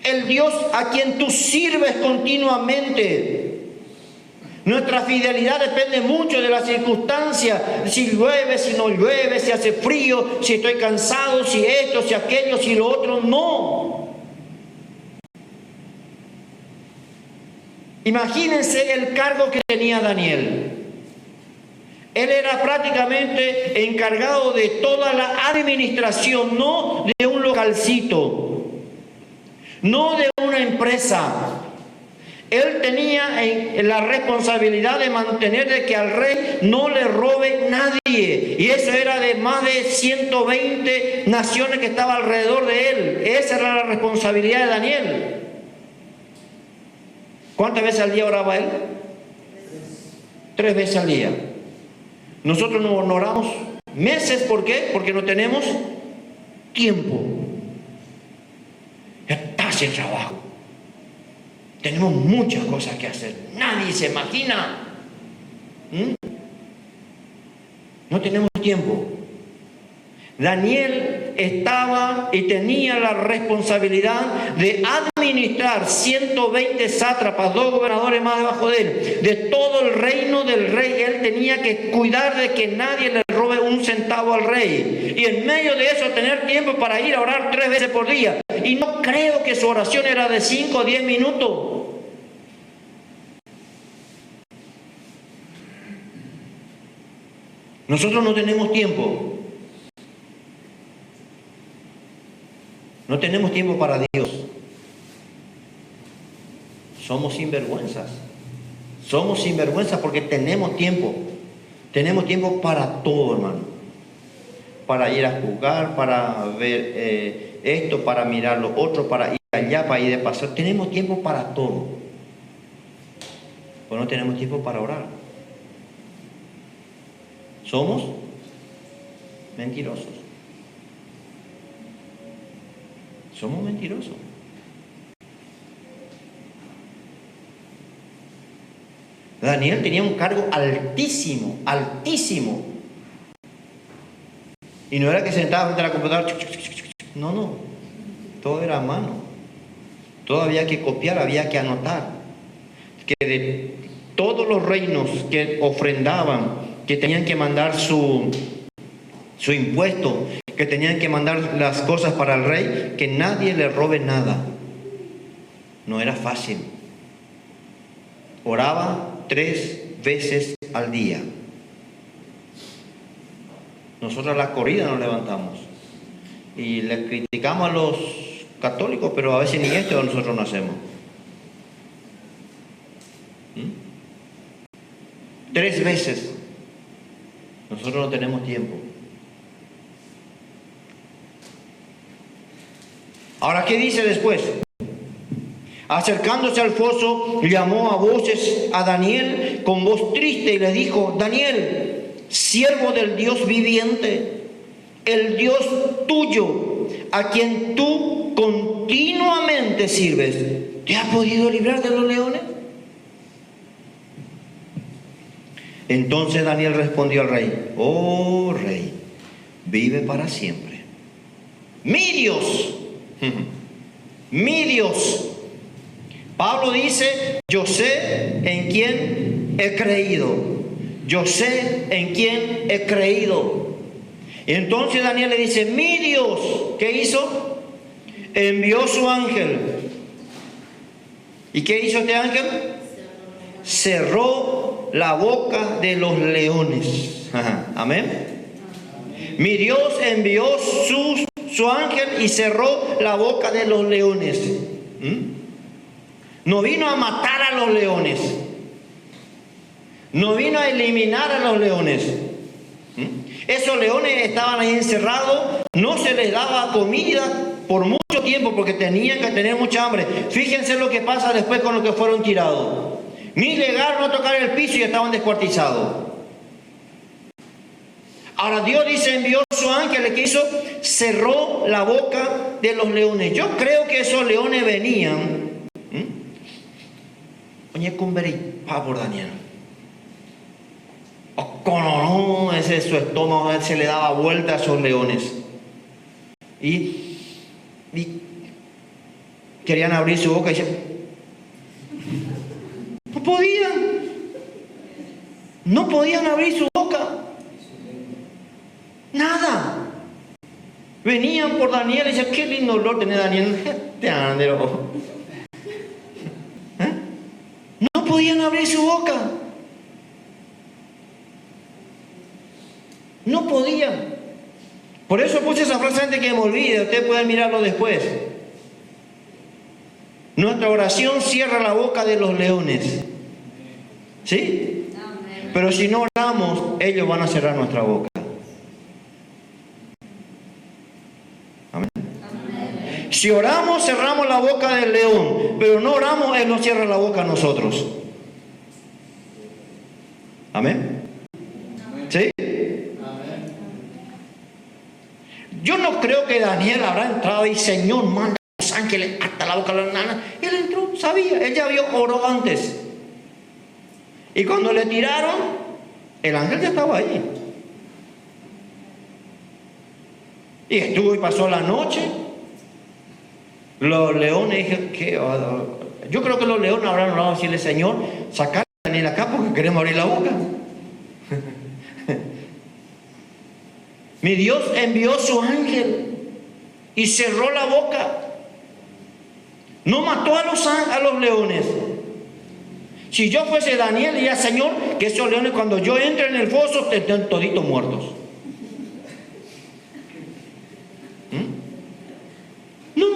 el Dios a quien tú sirves continuamente. Nuestra fidelidad depende mucho de las circunstancias, si llueve, si no llueve, si hace frío, si estoy cansado, si esto, si aquello, si lo otro. No. Imagínense el cargo que tenía Daniel. Él era prácticamente encargado de toda la administración, no de un localcito, no de una empresa. Él tenía la responsabilidad de mantener de que al rey no le robe nadie. Y eso era de más de 120 naciones que estaban alrededor de él. Esa era la responsabilidad de Daniel. ¿Cuántas veces al día oraba él? 3 veces al día. Nosotros no oramos meses. ¿Por qué? Porque no tenemos tiempo. Está sin trabajo. Tenemos muchas cosas que hacer. Nadie se imagina. No tenemos tiempo. Daniel estaba y tenía la responsabilidad de administrar 120 sátrapas, 2 gobernadores más debajo de él, de todo el reino del rey. Él tenía que cuidar de que nadie le robe un centavo al rey. Y en medio de eso tener tiempo para ir a orar 3 veces por día. Y no creo que su oración era de 5 o 10 minutos. Nosotros no tenemos tiempo. No tenemos tiempo para Dios. Somos sinvergüenzas. Somos sinvergüenzas porque tenemos tiempo. Tenemos tiempo para todo, hermano. Para ir a jugar, para ver esto, para mirar lo otro, para ir allá, para ir de paseo. Tenemos tiempo para todo. Pero no tenemos tiempo para orar. Somos mentirosos. Somos mentirosos. Daniel tenía un cargo altísimo, altísimo. Y no era que sentaba frente a la computadora. No, no. Todo era a mano. Todo había que copiar, había que anotar. Que de todos los reinos que ofrendaban, que tenían que mandar su impuesto, que tenían que mandar las cosas para el rey, que nadie le robe nada. No era fácil. Oraba 3 veces al día. Nosotros a la corrida nos levantamos y le criticamos a los católicos, pero a veces ni esto nosotros no hacemos. 3 veces. Nosotros no tenemos tiempo. Ahora, ¿qué dice después? Acercándose al foso, llamó a voces a Daniel con voz triste y le dijo: Daniel, siervo del Dios viviente, el Dios tuyo, a quien tú continuamente sirves, ¿te ha podido librar de los leones? Entonces Daniel respondió al rey: oh rey, vive para siempre. Mi Dios, mi Dios. Pablo dice: yo sé en quién he creído. Yo sé en quién he creído. Y entonces Daniel le dice: mi Dios, ¿qué hizo? Envió su ángel. ¿Y qué hizo este ángel? Cerró la boca de los leones. Amén. Mi Dios envió su ángel y cerró la boca de los leones. No vino a matar a los leones. No vino a eliminar a los leones. Esos leones estaban ahí encerrados, no se les daba comida por mucho tiempo porque tenían que tener mucha hambre. Fíjense lo que pasa después con los que fueron tirados. Ni llegaron a tocar el piso y estaban descuartizados. Ahora Dios dice, envió a su ángel que hizo, cerró la boca de los leones. Yo creo que esos leones venían. Oye, cumberi, por Daniel. No, ese su estómago se le daba vuelta a esos leones. Y querían abrir su boca y decían, no podían abrir su boca. Nada. Venían por Daniel y decían, qué lindo olor tiene Daniel. No podían abrir su boca. No podían. Por eso puse esa frase antes que me olvide. Ustedes pueden mirarlo después. Nuestra oración cierra la boca de los leones. ¿Sí? Pero si no oramos, ellos van a cerrar nuestra boca. Amén. Si oramos, cerramos la boca del león. Pero no oramos, él nos cierra la boca a nosotros. Amén. ¿Sí? Yo no creo que Daniel habrá entrado y Señor, manda a los ángeles hasta la boca de la nana. Él entró, sabía, él ya vio oro antes. Y cuando le tiraron, el ángel ya estaba allí. Y estuvo y pasó la noche. Los leones, yo creo que los leones habrán orado a decirle, Señor, sacar a Daniel acá porque queremos abrir la boca. Mi Dios envió su ángel y cerró la boca. No mató a los leones. Si yo fuese Daniel, diría, Señor, que esos leones cuando yo entre en el foso estén toditos muertos. No,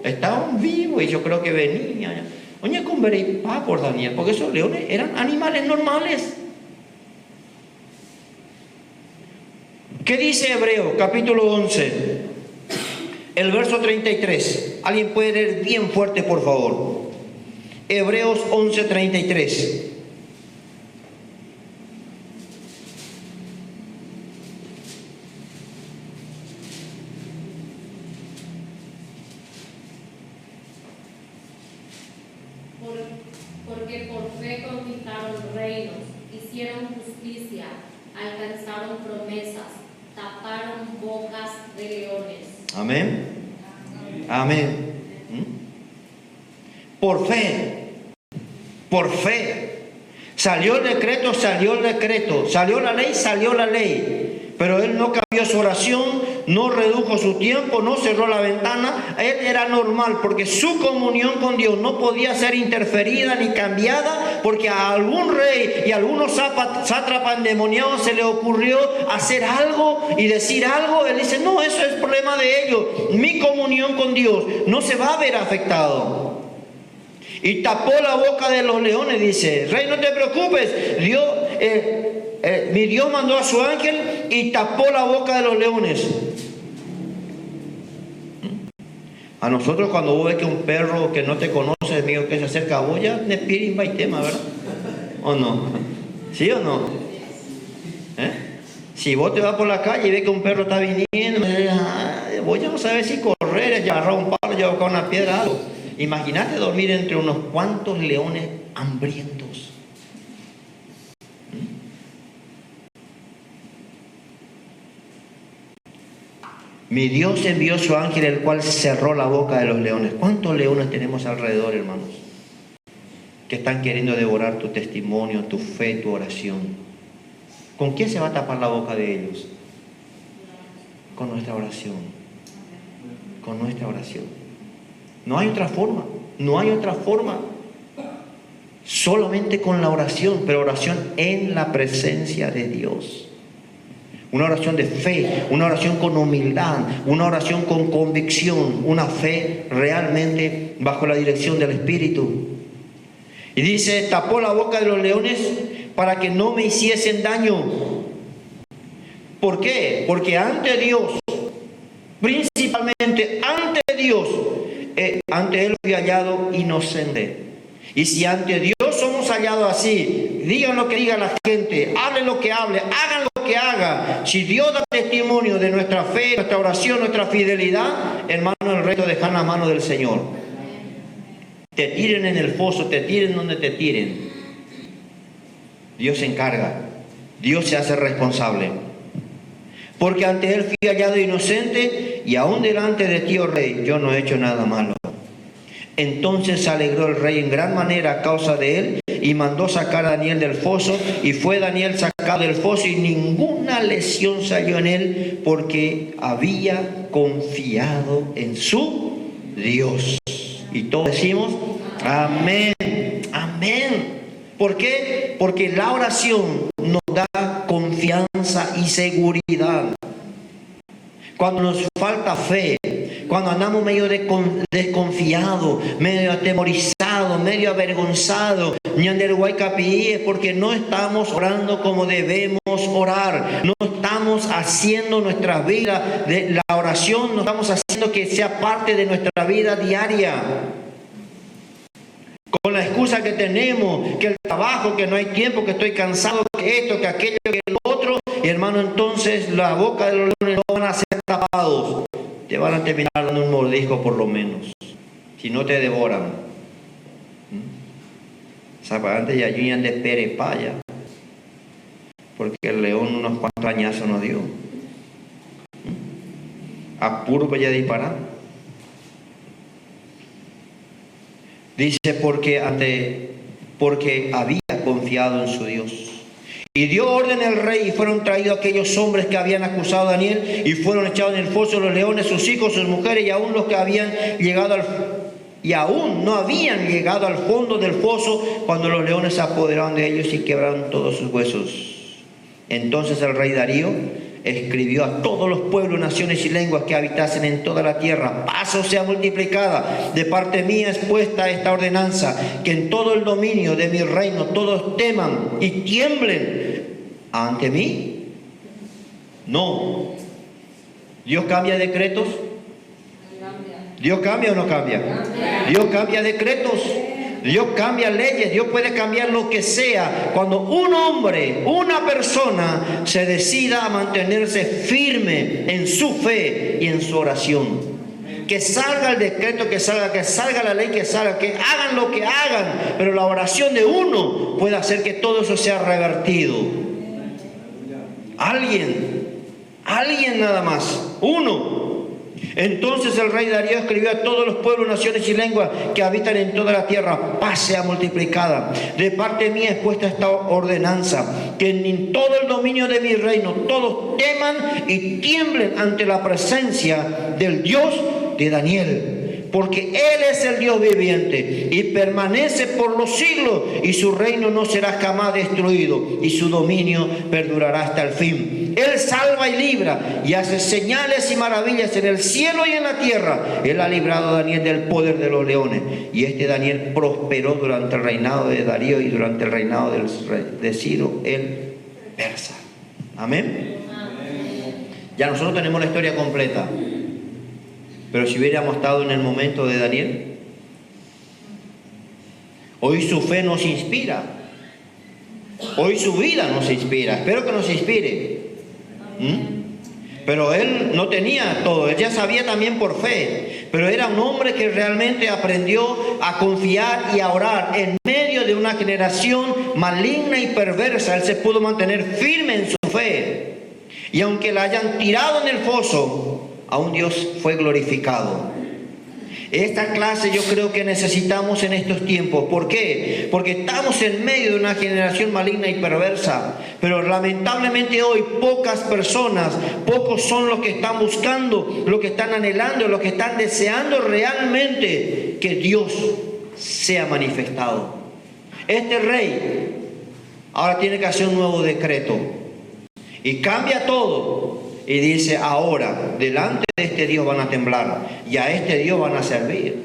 estaban vivos y yo creo que venían. Oye, converé por Daniel, porque esos leones eran animales normales. ¿Qué dice Hebreos, capítulo 11? El verso 33. ¿Alguien puede leer bien fuerte, por favor? Hebreos 11, 33. Porque por fe conquistaron reinos, hicieron justicia, alcanzaron promesas, taparon bocas de leones. Amén. Amén. Por fe. Salió el decreto, salió la ley. Pero él no cambió su oración, no redujo su tiempo, no cerró la ventana. Él era normal porque su comunión con Dios no podía ser interferida ni cambiada, porque a algún rey y a algunos sátrapas endemoniados se le ocurrió hacer algo y decir algo. Él dice, no, eso es problema de ellos. Mi comunión con Dios no se va a ver afectado. Y tapó la boca de los leones, dice, rey, no te preocupes, mi Dios mandó a su ángel y tapó la boca de los leones. A nosotros cuando vos ves que un perro que no te conoce, amigo, que se acerca a vos, ya te piden y tema, ¿verdad? ¿O no? ¿Sí o no? Si vos te vas por la calle y ves que un perro está viniendo, vos ya no sabes si correr, ya agarrar un palo, ya buscar una piedra, algo. Imagínate dormir entre unos cuantos leones hambrientos. Mi Dios envió su ángel, el cual cerró la boca de los leones. ¿Cuántos leones tenemos alrededor, hermanos? Que están queriendo devorar tu testimonio, tu fe, tu oración. ¿Con quién se va a tapar la boca de ellos? Con nuestra oración. Con nuestra oración. No hay otra forma. Solamente con la oración, pero oración en la presencia de Dios. Una oración de fe, una oración con humildad, una oración con convicción, una fe realmente bajo la dirección del Espíritu. Y dice, tapó la boca de los leones para que no me hiciesen daño. ¿Por qué? Porque ante Dios, principalmente ante Dios, ante Él fui hallado inocente. Y si ante Dios somos hallados así, digan lo que diga la gente, hablen lo que hable, hagan lo que haga. Si Dios da testimonio de nuestra fe, nuestra oración, nuestra fidelidad, hermano, el resto dejar en la mano del Señor. Te tiren en el foso, te tiren donde te tiren. Dios se encarga, Dios se hace responsable. Porque ante Él fui hallado inocente y aún delante de ti, oh rey, yo no he hecho nada malo. Entonces se alegró el rey en gran manera a causa de él y mandó sacar a Daniel del foso, y fue Daniel sacado del foso y ninguna lesión salió en él porque había confiado en su Dios. Y todos decimos amén, amén. ¿Por qué? Porque la oración nos da confianza y seguridad. Cuando nos falta fe, cuando andamos medio desconfiados, medio atemorizados, medio avergonzados, es porque no estamos orando como debemos orar. No estamos haciendo nuestra vida de la oración, no estamos haciendo que sea parte de nuestra vida diaria. Con la excusa que tenemos, que el trabajo, que no hay tiempo, que estoy cansado, que esto, que aquello, que lo otro, y hermano, entonces la boca de los leones no van a ser tapados. Te van a terminar dando un mordisco por lo menos, si no te devoran. Zapagante y ayuñan de perepaya, porque el león unos cuantos añazos nos dio. A puro para ya disparar. Dice porque había confiado en su Dios. Y dio orden el rey, y fueron traídos aquellos hombres que habían acusado a Daniel, y fueron echados en el foso los leones, sus hijos, sus mujeres, y aún los que habían llegado y aún no habían llegado al fondo del foso, cuando los leones se apoderaron de ellos y quebraron todos sus huesos. Entonces el rey Darío escribió a todos los pueblos, naciones y lenguas que habitasen en toda la tierra: paz os sea multiplicada. De parte mía es puesta esta ordenanza, que en todo el dominio de mi reino todos teman y tiemblen ante mí. No. ¿Dios cambia decretos? ¿Dios cambia o no cambia? Dios cambia decretos. Dios cambia leyes, Dios puede cambiar lo que sea. Cuando un hombre, una persona, se decida a mantenerse firme en su fe y en su oración. Que salga el decreto, que salga la ley, que salga, que hagan lo que hagan, pero la oración de uno puede hacer que todo eso sea revertido. Alguien nada más, uno. Entonces el rey Darío escribió a todos los pueblos, naciones y lenguas que habitan en toda la tierra: paz sea multiplicada. De parte mía es puesta esta ordenanza, que en todo el dominio de mi reino todos teman y tiemblen ante la presencia del Dios de Daniel. Porque Él es el Dios viviente y permanece por los siglos, y su reino no será jamás destruido, y su dominio perdurará hasta el fin. Él salva y libra y hace señales y maravillas en el cielo y en la tierra. Él ha librado a Daniel del poder de los leones. Y este Daniel prosperó durante el reinado de Darío y durante el reinado de Ciro el persa. Amén. Ya nosotros tenemos la historia completa. Pero si hubiéramos estado en el momento de Daniel, hoy su fe nos inspira. Hoy su vida nos inspira. Espero que nos inspire. Pero él no tenía todo. Él ya sabía también por fe. Pero era un hombre que realmente aprendió a confiar y a orar en medio de una generación maligna y perversa. Él se pudo mantener firme en su fe. Y aunque la hayan tirado en el foso, aún Dios fue glorificado. Esta clase yo creo que necesitamos en estos tiempos. ¿Por qué? Porque estamos en medio de una generación maligna y perversa. Pero lamentablemente hoy pocas personas, pocos son los que están buscando, los que están anhelando, los que están deseando realmente que Dios sea manifestado. Este rey ahora tiene que hacer un nuevo decreto. Y cambia todo. Y dice: ahora, delante de este Dios van a temblar, y a este Dios van a servir.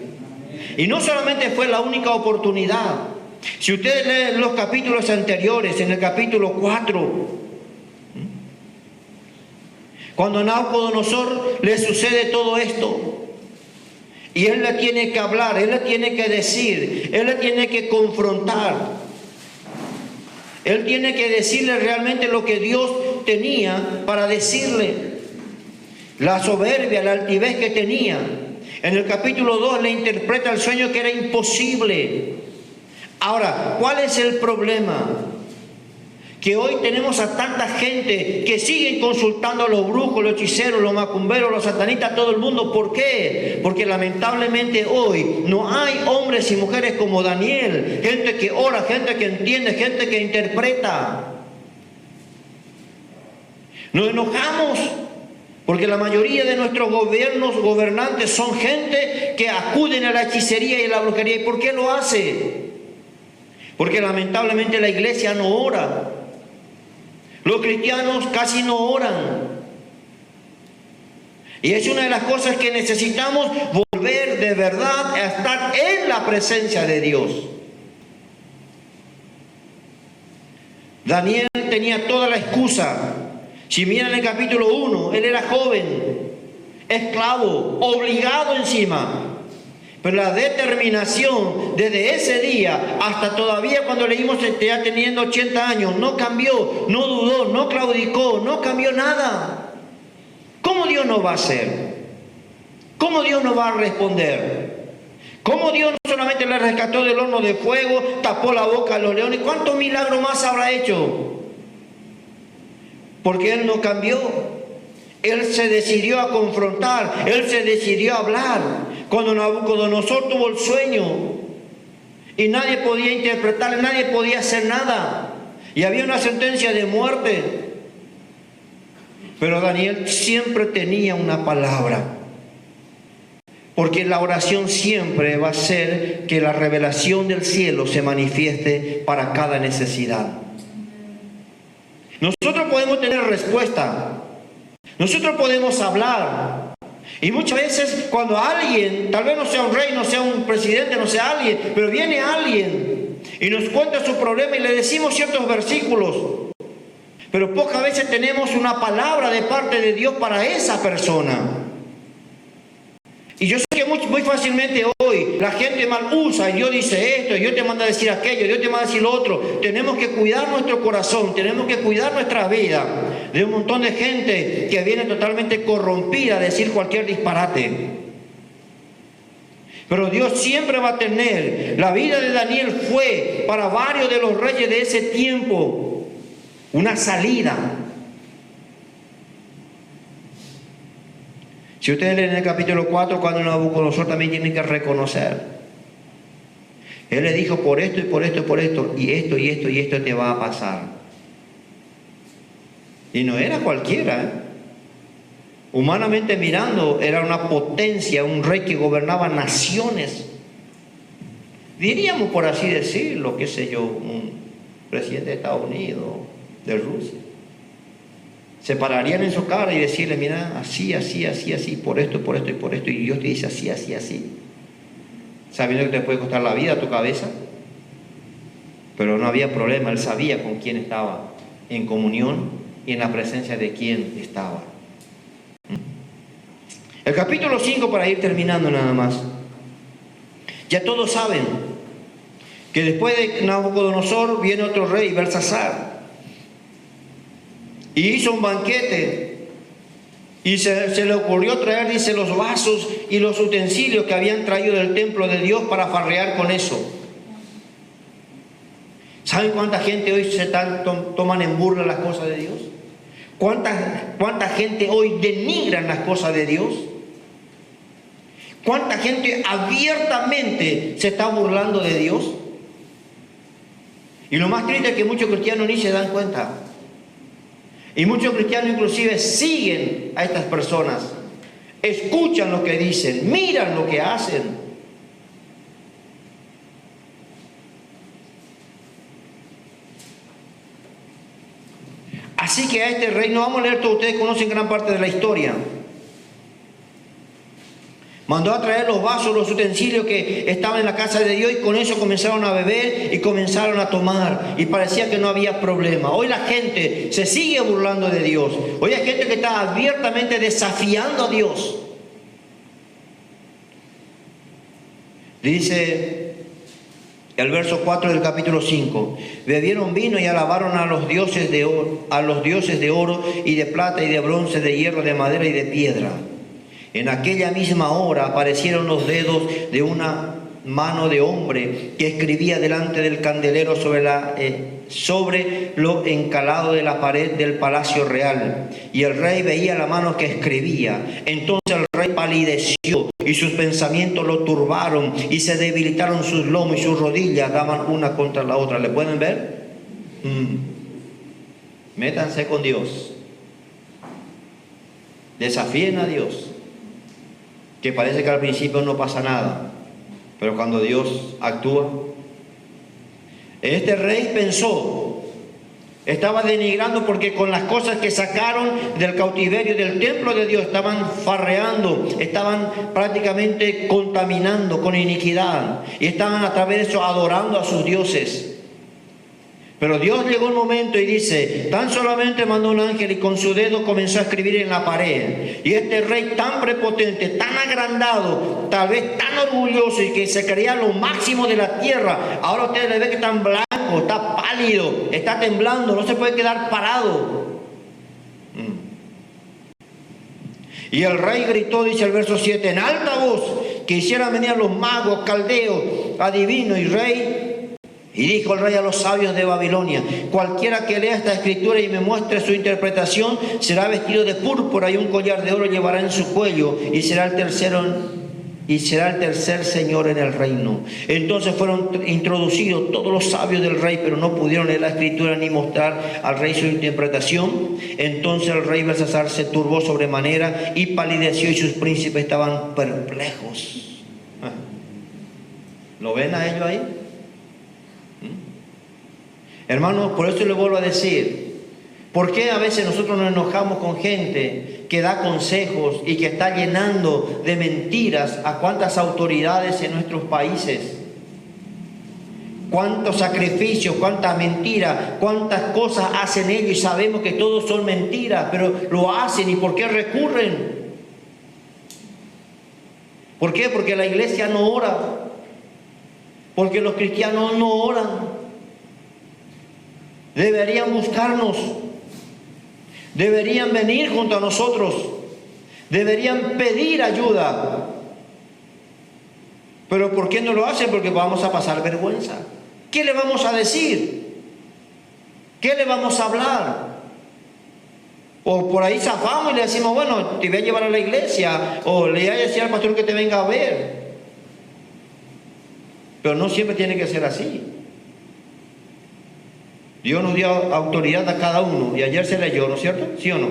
Y no solamente fue la única oportunidad. Si ustedes leen los capítulos anteriores, en el capítulo 4, Cuando a Nabucodonosor le sucede todo esto, y él le tiene que hablar, él le tiene que decir, él le tiene que confrontar, él tiene que decirle realmente lo que Dios tenía para decirle. La soberbia, la altivez que tenía. En el capítulo 2 le interpreta el sueño que era imposible. Ahora, ¿cuál es el problema? Que hoy tenemos a tanta gente que siguen consultando a los brujos, los hechiceros, los macumberos, los satanistas, todo el mundo. ¿Por qué? Porque lamentablemente hoy no hay hombres y mujeres como Daniel, gente que ora, gente que entiende, gente que interpreta. Nos enojamos porque la mayoría de nuestros gobernantes son gente que acuden a la hechicería y a la brujería. ¿Y por qué lo hace? Porque lamentablemente la iglesia no ora. Los cristianos casi no oran. Y es una de las cosas que necesitamos, volver de verdad a estar en la presencia de Dios. Daniel tenía toda la excusa. Si miran el capítulo 1, él era joven, esclavo, obligado encima. Pero la determinación desde ese día hasta todavía cuando leímos ya teniendo 80 años, no cambió, no dudó, no claudicó, no cambió nada. ¿Cómo Dios nos va a hacer? ¿Cómo Dios nos va a responder? ¿Cómo Dios no solamente le rescató del horno de fuego, tapó la boca a los leones? ¿Cuántos milagros más habrá hecho? Porque Él no cambió. Él se decidió a confrontar, Él se decidió a hablar. Cuando Nabucodonosor tuvo el sueño y nadie podía interpretarle, nadie podía hacer nada, y había una sentencia de muerte, pero Daniel siempre tenía una palabra, porque la oración siempre va a ser que la revelación del cielo se manifieste para cada necesidad. Nosotros podemos tener respuesta, nosotros podemos hablar. Y muchas veces cuando alguien, tal vez no sea un rey, no sea un presidente, no sea alguien, pero viene alguien y nos cuenta su problema y le decimos ciertos versículos, pero pocas veces tenemos una palabra de parte de Dios para esa persona. Y yo sé que muy fácilmente hoy la gente mal usa, y Dios dice esto, y Dios te manda a decir aquello, Dios te manda a decir lo otro. Tenemos que cuidar nuestro corazón, tenemos que cuidar nuestra vida de un montón de gente que viene totalmente corrompida a decir cualquier disparate. Pero Dios siempre va a tener. La vida de Daniel fue para varios de los reyes de ese tiempo una salida. Si ustedes leen el capítulo 4, cuando Nabucodonosor también tiene que reconocer. Él le dijo por esto y por esto y por esto, y esto y esto y esto te va a pasar. Y no era cualquiera, ¿eh? Humanamente mirando, era una potencia, un rey que gobernaba naciones. Diríamos por así decirlo, qué sé yo, un presidente de Estados Unidos, de Rusia. Se pararían en su cara y decirle, mira, así, así, así, así, por esto y por esto, y Dios te dice así, así, así, sabiendo que te puede costar la vida a tu cabeza. Pero no había problema, él sabía con quién estaba en comunión y en la presencia de quién estaba. El capítulo 5, para ir terminando nada más, ya todos saben que después de Nabucodonosor viene otro rey, Belsasar, y hizo un banquete y se le ocurrió traer, dice, los vasos y los utensilios que habían traído del templo de Dios para farrear con eso. ¿Saben cuánta gente hoy toman en burla las cosas de Dios? ¿Cuánta gente hoy denigran las cosas de Dios? ¿Cuánta gente abiertamente se está burlando de Dios? Y lo más triste es que muchos cristianos ni se dan cuenta. Y muchos cristianos inclusive siguen a estas personas, escuchan lo que dicen, miran lo que hacen. Así que a este rey, no vamos a leer todo, ustedes conocen gran parte de la historia. Mandó a traer los vasos, los utensilios que estaban en la casa de Dios, y con eso comenzaron a beber y comenzaron a tomar. Y parecía que no había problema. Hoy la gente se sigue burlando de Dios. Hoy hay gente que está abiertamente desafiando a Dios. Dice el verso 4 del capítulo 5. Bebieron vino y alabaron a los dioses de oro y de plata y de bronce, de hierro, de madera y de piedra. En aquella misma hora aparecieron los dedos de una mano de hombre que escribía delante del candelero sobre lo encalado de la pared del palacio real. Y el rey veía la mano que escribía. Entonces el rey palideció y sus pensamientos lo turbaron y se debilitaron sus lomos y sus rodillas daban una contra la otra. ¿Le pueden ver? Métanse con Dios. Desafíen a Dios. Que parece que al principio no pasa nada, pero cuando Dios actúa. Este rey pensó, estaba denigrando, porque con las cosas que sacaron del cautiverio del templo de Dios estaban farreando, estaban prácticamente contaminando con iniquidad, y estaban a través de eso adorando a sus dioses. Pero Dios llegó un momento y dice, tan solamente mandó un ángel y con su dedo comenzó a escribir en la pared. Y este rey tan prepotente, tan agrandado, tal vez tan orgulloso y que se creía lo máximo de la tierra, ahora ustedes le ven que está en blanco, está pálido, está temblando, no se puede quedar parado. Y el rey gritó, dice el verso 7, en alta voz, que hicieran venir a los magos, caldeos, adivinos y rey. Y dijo el rey a los sabios de Babilonia, cualquiera que lea esta escritura y me muestre su interpretación, será vestido de púrpura y un collar de oro llevará en su cuello, y será el tercer señor en el reino. Entonces fueron introducidos todos los sabios del rey, pero no pudieron leer la escritura ni mostrar al rey su interpretación. Entonces el rey Belsasar se turbó sobremanera y palideció, y sus príncipes estaban perplejos. ¿Lo ven a ellos ahí? Hermanos, por eso le vuelvo a decir, ¿por qué a veces nosotros nos enojamos con gente que da consejos y que está llenando de mentiras a cuántas autoridades en nuestros países? Cuántos sacrificios, cuántas mentiras, cuántas cosas hacen ellos, y sabemos que todos son mentiras, pero lo hacen. ¿Y por qué recurren? ¿Por qué? Porque la iglesia no ora, porque los cristianos no oran. Deberían buscarnos, deberían venir junto a nosotros, deberían pedir ayuda. Pero ¿por qué no lo hacen? Porque vamos a pasar vergüenza. ¿Qué le vamos a decir? ¿Qué le vamos a hablar? O por ahí zafamos y le decimos, bueno, te voy a llevar a la iglesia, o le voy a decir al pastor que te venga a ver. Pero no siempre tiene que ser así. Dios nos dio autoridad a cada uno, y ayer se leyó, ¿no es cierto? ¿Sí o no?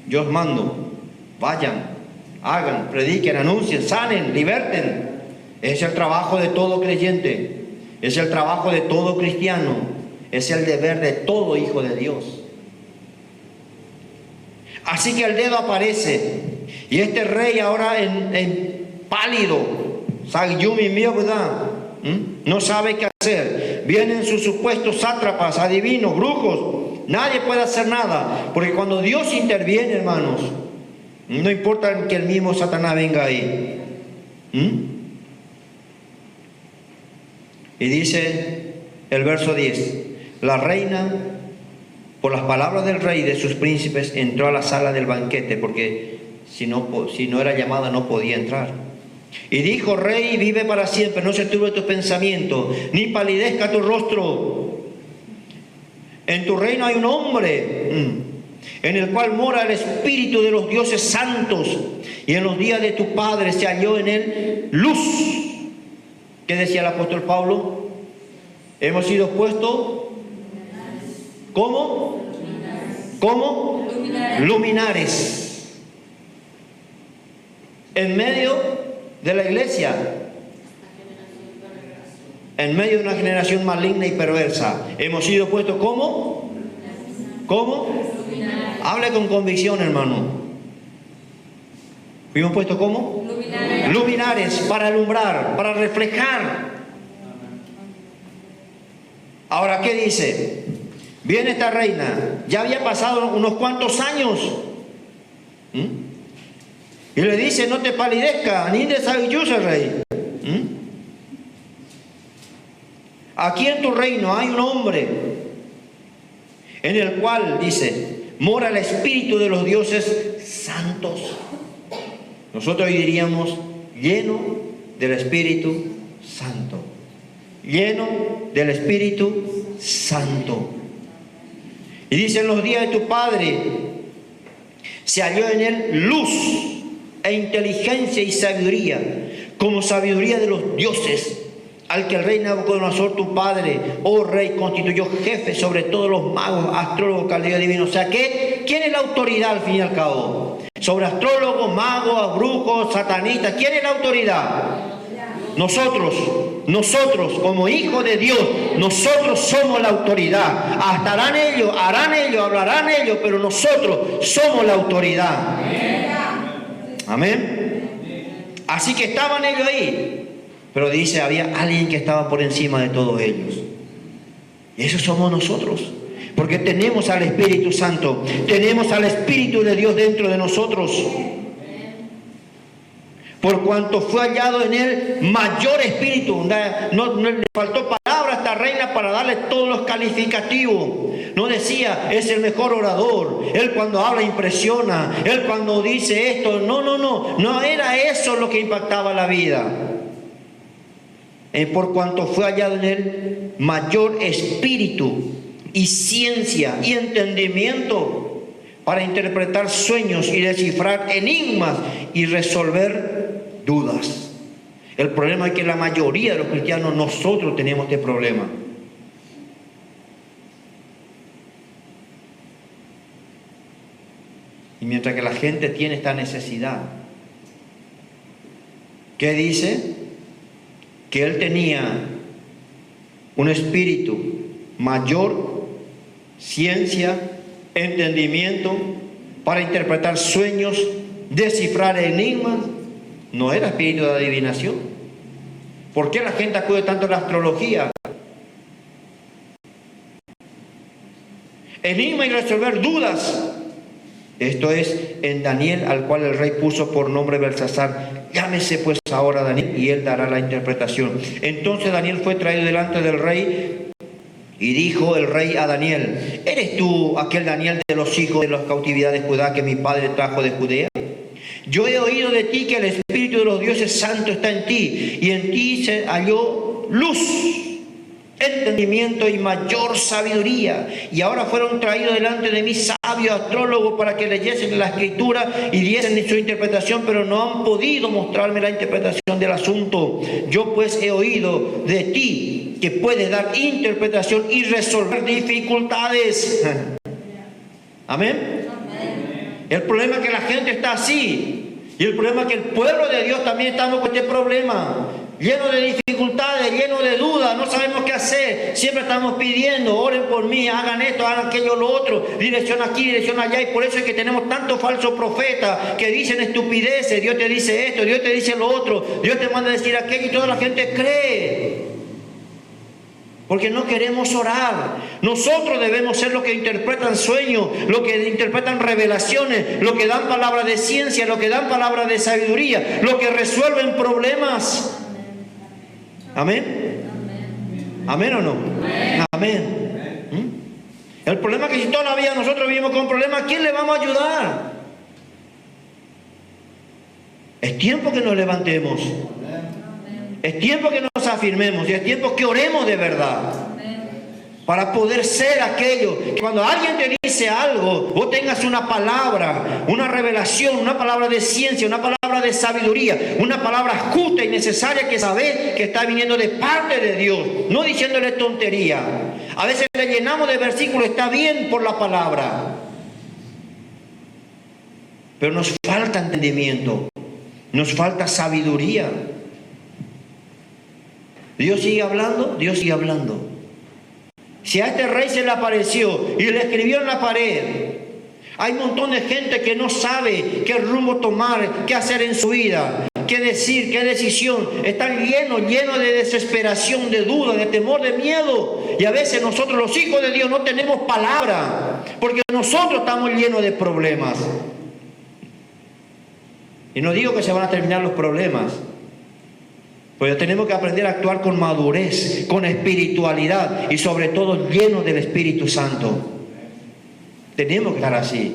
Yo os mando, vayan, hagan, prediquen, anuncien, sanen, liberten. Es el trabajo de todo creyente, es el trabajo de todo cristiano, es el deber de todo hijo de Dios. Así que el dedo aparece, y este rey ahora en pálido, no sabe qué hacer. Vienen sus supuestos sátrapas, adivinos, brujos. Nadie puede hacer nada, porque cuando Dios interviene, hermanos, no importa que el mismo Satanás venga ahí. Y dice el verso 10, la reina, por las palabras del rey y de sus príncipes, entró a la sala del banquete, porque si no era llamada no podía entrar. Y dijo, rey, vive para siempre, no se turbe tu pensamiento, ni palidezca tu rostro. En tu reino hay un hombre en el cual mora el espíritu de los dioses santos, y en los días de tu padre se halló en él luz. ¿Qué decía el apóstol Pablo? Hemos sido puestos, ¿cómo? ¿Cómo? Luminares. En medio de la iglesia, en medio de una generación maligna y perversa, hemos sido puestos ¿cómo? ¿Cómo? Hable con convicción, hermano. Fuimos puestos como Luminares. luminares para alumbrar, para reflejar. Ahora, ¿qué dice? Viene esta reina, ya había pasado unos cuantos años. Y le dice, no te palidezca, ni desayuyuse, rey. Aquí en tu reino hay un hombre en el cual, dice, mora el espíritu de los dioses santos. Nosotros hoy diríamos, lleno del Espíritu Santo. Lleno del Espíritu Santo. Y dice, en los días de tu padre se halló en él luz e inteligencia y sabiduría, como sabiduría de los dioses, al que el rey Nabucodonosor, tu padre, oh rey, constituyó jefe sobre todos los magos, astrólogos, caldeos divinos. O sea, ¿quién es la autoridad al fin y al cabo? Sobre astrólogos, magos, brujos, satanistas. ¿Quién es la autoridad? Nosotros como hijos de Dios, nosotros somos la autoridad. Hasta harán ellos, hablarán ellos, pero nosotros somos la autoridad. Amén. Así que estaban ellos ahí, pero dice, había alguien que estaba por encima de todos ellos. Y eso somos nosotros. Porque tenemos al Espíritu Santo, tenemos al Espíritu de Dios dentro de nosotros. Por cuanto fue hallado en él mayor espíritu. No le faltó palabra a esta reina para darle todos los calificativos. No decía, es el mejor orador. Él cuando habla impresiona. Él cuando dice esto. No era eso lo que impactaba la vida. Por cuanto fue hallado en él mayor espíritu y ciencia y entendimiento para interpretar sueños y descifrar enigmas y resolver dudas. El problema es que la mayoría de los cristianos, nosotros tenemos este problema. Y mientras que la gente tiene esta necesidad, ¿qué dice? Que él tenía un espíritu mayor, ciencia, entendimiento para interpretar sueños, descifrar enigmas. No era espíritu de adivinación. ¿Por qué la gente acude tanto a la astrología? Enigma y resolver dudas. Esto es en Daniel, al cual el rey puso por nombre Belsasar. Llámese pues ahora Daniel, y él dará la interpretación. Entonces Daniel fue traído delante del rey, y dijo el rey a Daniel: ¿eres tú aquel Daniel de los hijos de la cautividad de Judá que mi padre trajo de Judea? Yo he oído de ti que el espíritu de los dioses santos está en ti, y en ti se halló luz, entendimiento y mayor sabiduría. Y ahora fueron traídos delante de mí sabios astrólogos para que leyesen la escritura y diesen su interpretación, pero no han podido mostrarme la interpretación del asunto. Yo pues he oído de ti que puedes dar interpretación y resolver dificultades. Amén. El problema es que la gente está así, y el problema es que el pueblo de Dios también estamos con este problema, lleno de dificultades, lleno de dudas, no sabemos qué hacer. Siempre estamos pidiendo: oren por mí, hagan esto, hagan aquello, lo otro, dirección aquí, dirección allá. Y por eso es que tenemos tantos falsos profetas que dicen estupideces. Dios te dice esto, Dios te dice lo otro, Dios te manda a decir aquello, y toda la gente cree. Porque no queremos orar. Nosotros debemos ser los que interpretan sueños, los que interpretan revelaciones, los que dan palabras de ciencia, los que dan palabras de sabiduría, los que resuelven problemas. ¿Amén? ¿Amén o no? Amén. El problema es que si toda la vida nosotros vivimos con problemas, ¿a quién le vamos a ayudar? Es tiempo que nos levantemos. Es tiempo que nos afirmemos, y es tiempo que oremos de verdad. Para poder ser aquello que cuando alguien te dice algo, vos tengas una palabra, una revelación, una palabra de ciencia, una palabra de sabiduría, una palabra justa y necesaria que sabés que está viniendo de parte de Dios, no diciéndole tontería. A veces le llenamos de versículos, está bien por la palabra, pero nos falta entendimiento, nos falta sabiduría. Dios sigue hablando, Dios sigue hablando. Si a este rey se le apareció y le escribió en la pared, Hay un montón de gente que no sabe qué rumbo tomar, qué hacer en su vida, qué decir, qué decisión. Están llenos de desesperación, de duda, de temor, de miedo. Y a veces nosotros, los hijos de Dios, no tenemos palabra, porque nosotros estamos llenos de problemas. Y no digo que se van a terminar los problemas, pero tenemos que aprender a actuar con madurez, con espiritualidad y sobre todo llenos del Espíritu Santo. Tenemos que estar así.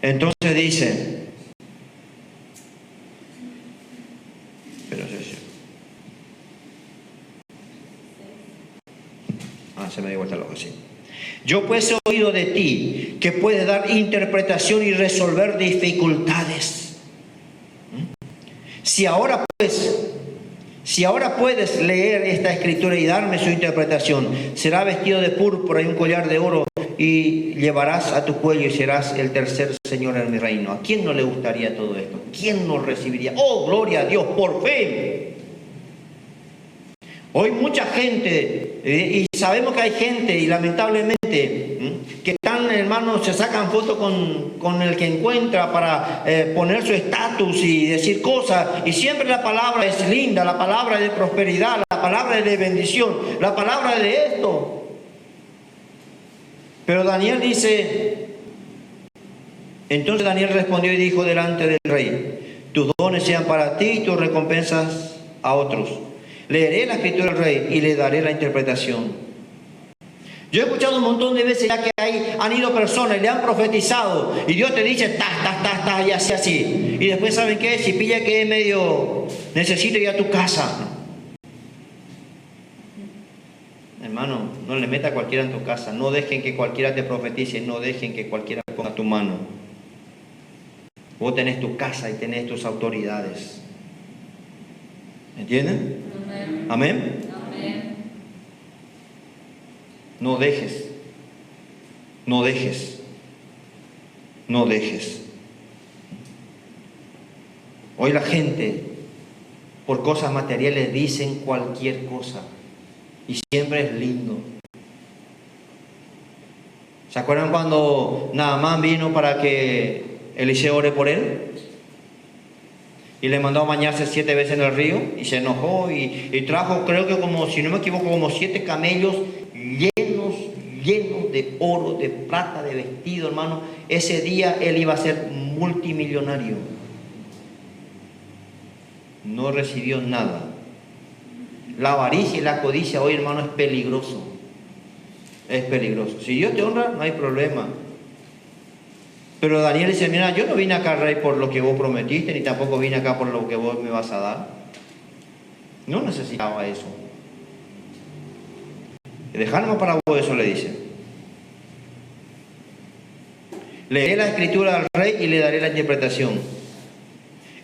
Entonces dice, se me dio vuelta loco, sí. Yo pues he oído de ti que puedes dar interpretación y resolver dificultades. Si ahora puedes leer esta escritura y darme su interpretación, será vestido de púrpura y un collar de oro y llevarás a tu cuello y serás el tercer señor en mi reino. ¿A quién no le gustaría todo esto? ¿Quién no recibiría? ¡Oh, gloria a Dios, por fe! Hoy mucha gente, y sabemos que hay gente, y lamentablemente, que están, hermanos, se sacan fotos con el que encuentra para poner su estatus y decir cosas, y siempre la palabra es linda, la palabra es de prosperidad, la palabra es de bendición, la palabra es de esto. Pero Daniel dice, entonces Daniel respondió y dijo delante del rey, tus dones sean para ti y tus recompensas a otros. Leeré la escritura del rey y le daré la interpretación. Yo he escuchado un montón de veces ya que han ido personas y le han profetizado y Dios te dice, y así. Y después, ¿saben qué? Si pilla que es medio, necesito ir a tu casa. Hermano, no le meta a cualquiera en tu casa. No dejen que cualquiera te profetice. No dejen que cualquiera ponga tu mano. Vos tenés tu casa y tenés tus autoridades. ¿Entienden? Amén. ¿Amén? Amén. No dejes. No dejes. No dejes. Hoy la gente, por cosas materiales, dicen cualquier cosa. Y siempre es lindo. ¿Se acuerdan cuando Naamán vino para que Eliseo ore por él? Y le mandó a bañarse 7 veces en el río y se enojó y trajo, creo que como, si no me equivoco, como 7 camellos llenos de oro, de plata, de vestido, hermano. Ese día él iba a ser multimillonario. No recibió nada. La avaricia y la codicia hoy, hermano, es peligroso. Es peligroso. Si Dios te honra, no hay problema. Pero Daniel dice, mira, yo no vine acá, rey, por lo que vos prometiste, ni tampoco vine acá por lo que vos me vas a dar. No necesitaba eso. Dejadme para vos eso, le dice. Leeré la escritura al rey y le daré la interpretación.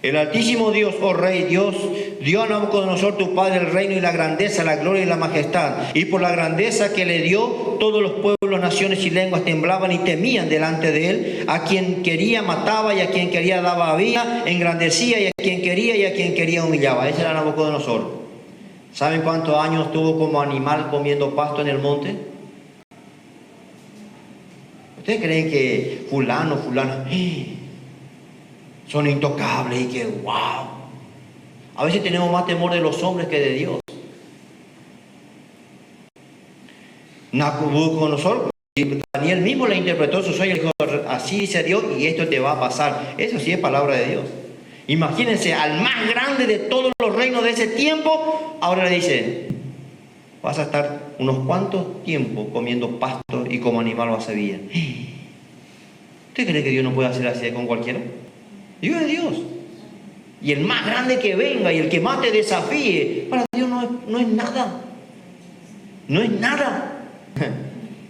El Altísimo Dios, oh Rey, Dios, dio a Nabucodonosor tu padre el reino y la grandeza, la gloria y la majestad. Y por la grandeza que le dio, todos los pueblos, naciones y lenguas temblaban y temían delante de él. A quien quería mataba y a quien quería daba vida, engrandecía y a quien quería humillaba. Ese era Nabucodonosor. ¿Saben cuántos años tuvo como animal comiendo pasto en el monte? ¿Ustedes creen que fulano, son intocables y que wow? A veces tenemos más temor de los hombres que de Dios. Nabucodonosor, Daniel mismo le interpretó su sueño y dijo, así dice Dios y esto te va a pasar. Eso sí es palabra de Dios. Imagínense, al más grande de todos los reinos de ese tiempo, ahora le dice, vas a estar unos cuantos tiempos comiendo pasto y como animal vas a vivir. ¿Usted cree que Dios no puede hacer así con cualquiera? Dios es Dios. Y el más grande que venga y el que más te desafíe, para Dios no es nada. No es nada.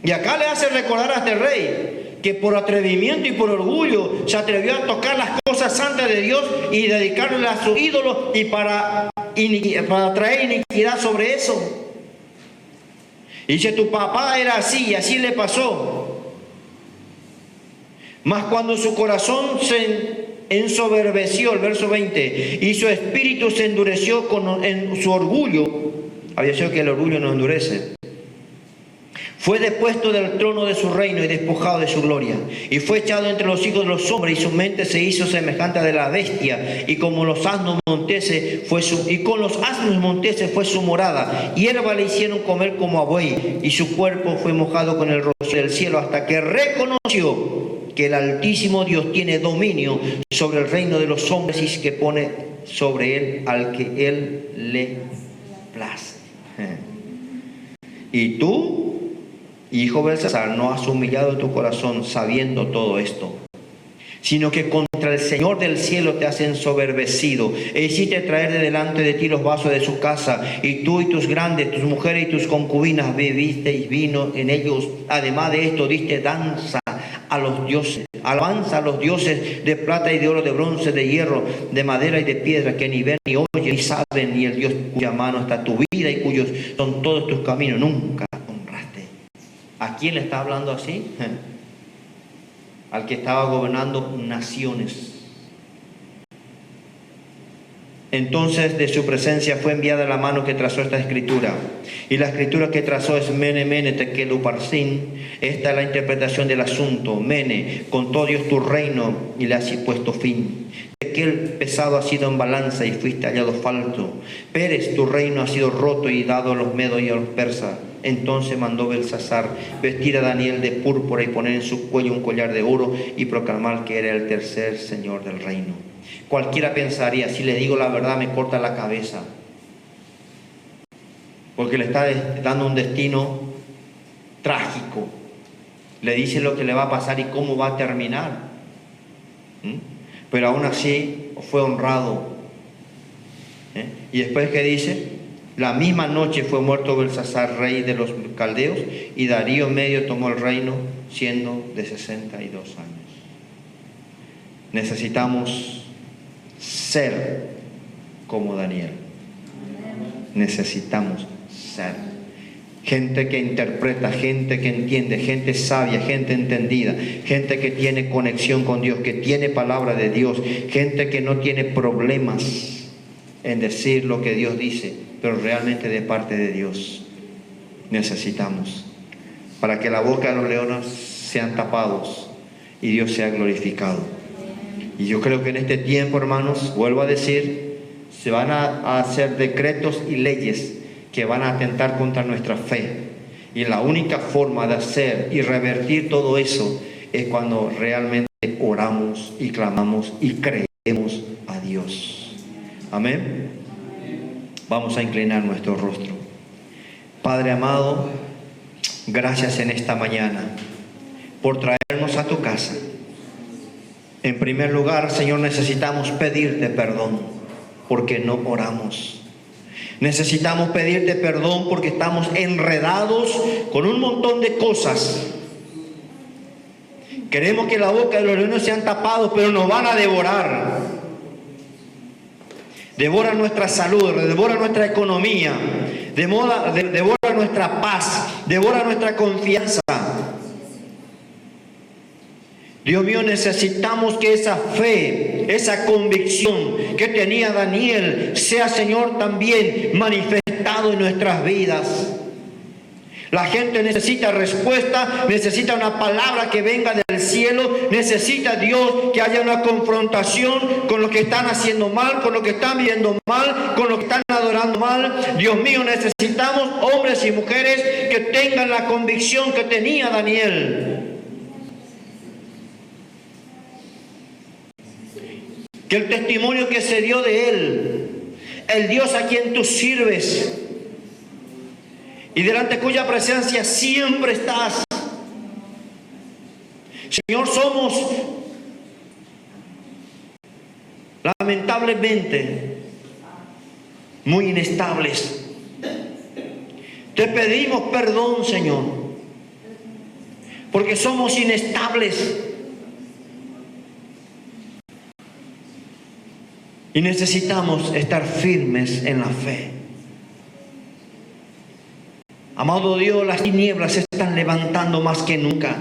Y acá le hace recordar a este rey que por atrevimiento y por orgullo se atrevió a tocar las cosas santas de Dios y dedicarle a sus ídolos y para traer iniquidad sobre eso. Y dice, tu papá era así y así le pasó. Mas cuando su corazón se ensoberbeció, el verso 20, y su espíritu se endureció en su orgullo, había sido que el orgullo no endurece. Fue depuesto del trono de su reino y despojado de su gloria. Y fue echado entre los hijos de los hombres, y su mente se hizo semejante a de la bestia. Y como los asnos monteses con los asnos monteses fue su morada. Hierba le hicieron comer como a buey, y su cuerpo fue mojado con el rocío del cielo, hasta que reconoció que el Altísimo Dios tiene dominio sobre el reino de los hombres, y que pone sobre él al que él le place. Y tú, hijo Belsasar, no has humillado tu corazón sabiendo todo esto, sino que contra el Señor del cielo te has ensoberbecido, e hiciste traer de delante de ti los vasos de su casa, y tú y tus grandes, tus mujeres y tus concubinas bebisteis vino en ellos. Además de esto, diste danza a los dioses, alabanza a los dioses de plata y de oro, de bronce, de hierro, de madera y de piedra, que ni ven ni oyen ni saben, ni el Dios cuya mano está tu vida y cuyos son todos tus caminos, nunca honraste. ¿A quién le está hablando así? Al que estaba gobernando naciones. Entonces de su presencia fue enviada la mano que trazó esta escritura. Y la escritura que trazó es Mene, Mene, Tekel, Uparsin. Esta es la interpretación del asunto. Mene, contó Dios tu reino y le has puesto fin. Tekel, pesado ha sido en balanza y fuiste hallado falto. Pérez, tu reino ha sido roto y dado a los medos y a los persas. Entonces mandó Belsasar vestir a Daniel de púrpura y poner en su cuello un collar de oro y proclamar que era el tercer señor del reino. Cualquiera pensaría, si le digo la verdad me corta la cabeza, porque le está dando un destino trágico. Le dice lo que le va a pasar y cómo va a terminar. Pero aún así fue honrado. Y después, ¿qué dice? La misma noche fue muerto Belsasar, rey de los caldeos, y Darío Medio tomó el reino siendo de 62 años. Necesitamos ser como Daniel. Necesitamos ser gente que interpreta, gente que entiende, gente sabia, gente entendida, gente que tiene conexión con Dios, que tiene palabra de Dios, gente que no tiene problemas en decir lo que Dios dice, pero realmente de parte de Dios. Necesitamos para que la boca de los leones sean tapados y Dios sea glorificado. Y yo creo que en este tiempo, hermanos, vuelvo a decir, se van a hacer decretos y leyes que van a atentar contra nuestra fe. Y la única forma de hacer y revertir todo eso es cuando realmente oramos y clamamos y creemos a Dios. Amén. Vamos a inclinar nuestro rostro. Padre amado, gracias en esta mañana por traernos a tu casa. En primer lugar, Señor, necesitamos pedirte perdón porque no oramos. Necesitamos pedirte perdón porque estamos enredados con un montón de cosas. Queremos que la boca de los leones sean tapados, pero nos van a devorar. Devora nuestra salud, devora nuestra economía, devora nuestra paz, devora nuestra confianza. Dios mío, necesitamos que esa fe, esa convicción que tenía Daniel sea, Señor, también manifestado en nuestras vidas. La gente necesita respuesta, necesita una palabra que venga del cielo, necesita Dios que haya una confrontación con lo que están haciendo mal, con lo que están viendo mal, con lo que están adorando mal. Dios mío, necesitamos hombres y mujeres que tengan la convicción que tenía Daniel. Que el testimonio que se dio de él, el Dios a quien tú sirves y delante cuya presencia siempre estás. Señor, somos lamentablemente muy inestables. Te pedimos perdón, Señor, porque somos inestables. Y necesitamos estar firmes en la fe. Amado Dios, las tinieblas se están levantando más que nunca.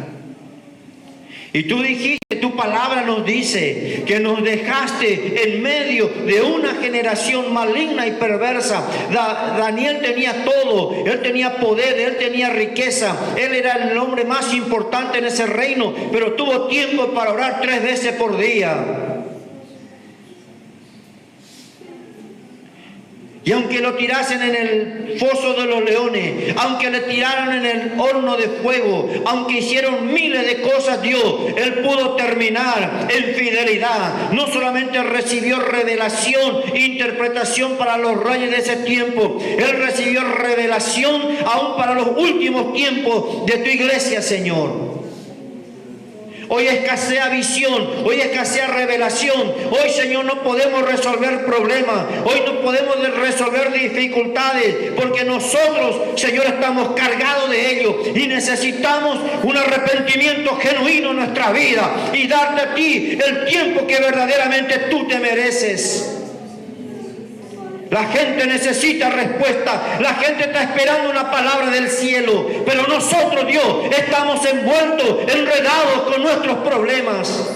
Y tú dijiste, tu palabra nos dice que nos dejaste en medio de una generación maligna y perversa. Daniel tenía todo, él tenía poder, él tenía riqueza, él era el hombre más importante en ese reino, pero tuvo tiempo para orar 3 veces por día. Y aunque lo tirasen en el foso de los leones, aunque le tiraran en el horno de fuego, aunque hicieron miles de cosas, él pudo terminar en fidelidad. No solamente recibió revelación, interpretación para los reyes de ese tiempo, él recibió revelación aún para los últimos tiempos de tu iglesia, Señor. Hoy escasea visión, hoy escasea revelación. Hoy, Señor, no podemos resolver problemas. Hoy no podemos resolver dificultades, porque nosotros, Señor, estamos cargados de ello y necesitamos un arrepentimiento genuino en nuestra vida y darte a ti el tiempo que verdaderamente tú te mereces. La gente necesita respuesta, la gente está esperando una palabra del cielo, pero nosotros, Dios, estamos envueltos, enredados con nuestros problemas.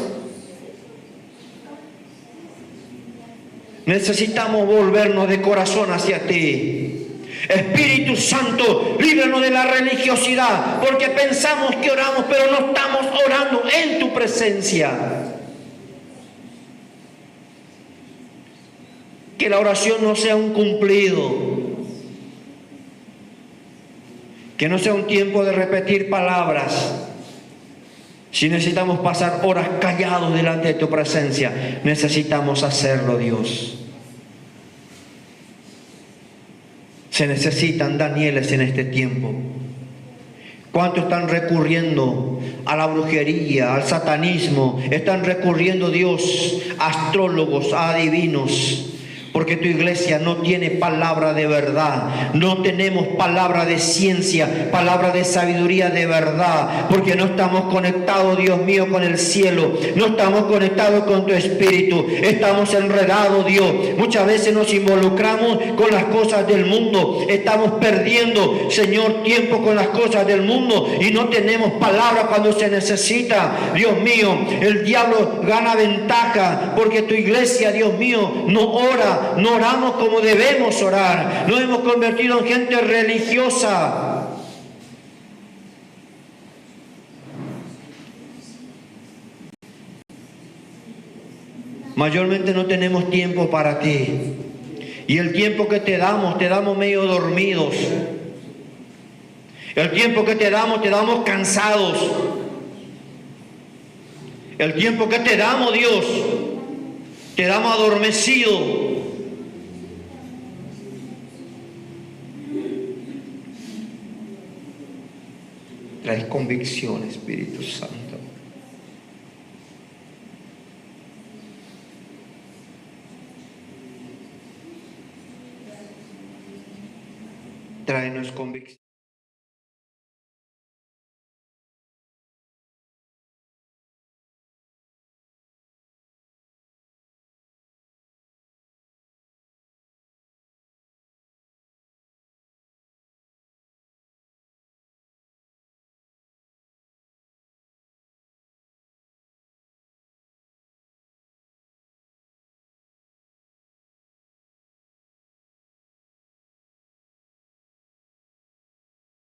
Necesitamos volvernos de corazón hacia ti. Espíritu Santo, líbranos de la religiosidad, porque pensamos que oramos, pero no estamos orando en tu presencia. Que la oración no sea un cumplido, que no sea un tiempo de repetir palabras. Si necesitamos pasar horas callados delante de tu presencia, necesitamos hacerlo, Dios. Se necesitan Danieles en este tiempo. ¿Cuántos están recurriendo a la brujería, al satanismo? Están recurriendo, Dios, a astrólogos, a adivinos. Porque tu iglesia no tiene palabra de verdad. No tenemos palabra de ciencia, palabra de sabiduría de verdad. Porque no estamos conectados, Dios mío, con el cielo. No estamos conectados con tu espíritu. Estamos enredados, Dios. Muchas veces nos involucramos con las cosas del mundo. Estamos perdiendo, Señor, tiempo con las cosas del mundo. Y no tenemos palabra cuando se necesita. Dios mío, el diablo gana ventaja. Porque tu iglesia, Dios mío, no ora. No oramos como debemos orar. Nos hemos convertido en gente religiosa. Mayormente no tenemos tiempo para ti. Y el tiempo que te damos medio dormidos. El tiempo que te damos cansados. El tiempo que te damos, Dios, te damos adormecido. Traes convicción, Espíritu Santo. Tráenos convicción.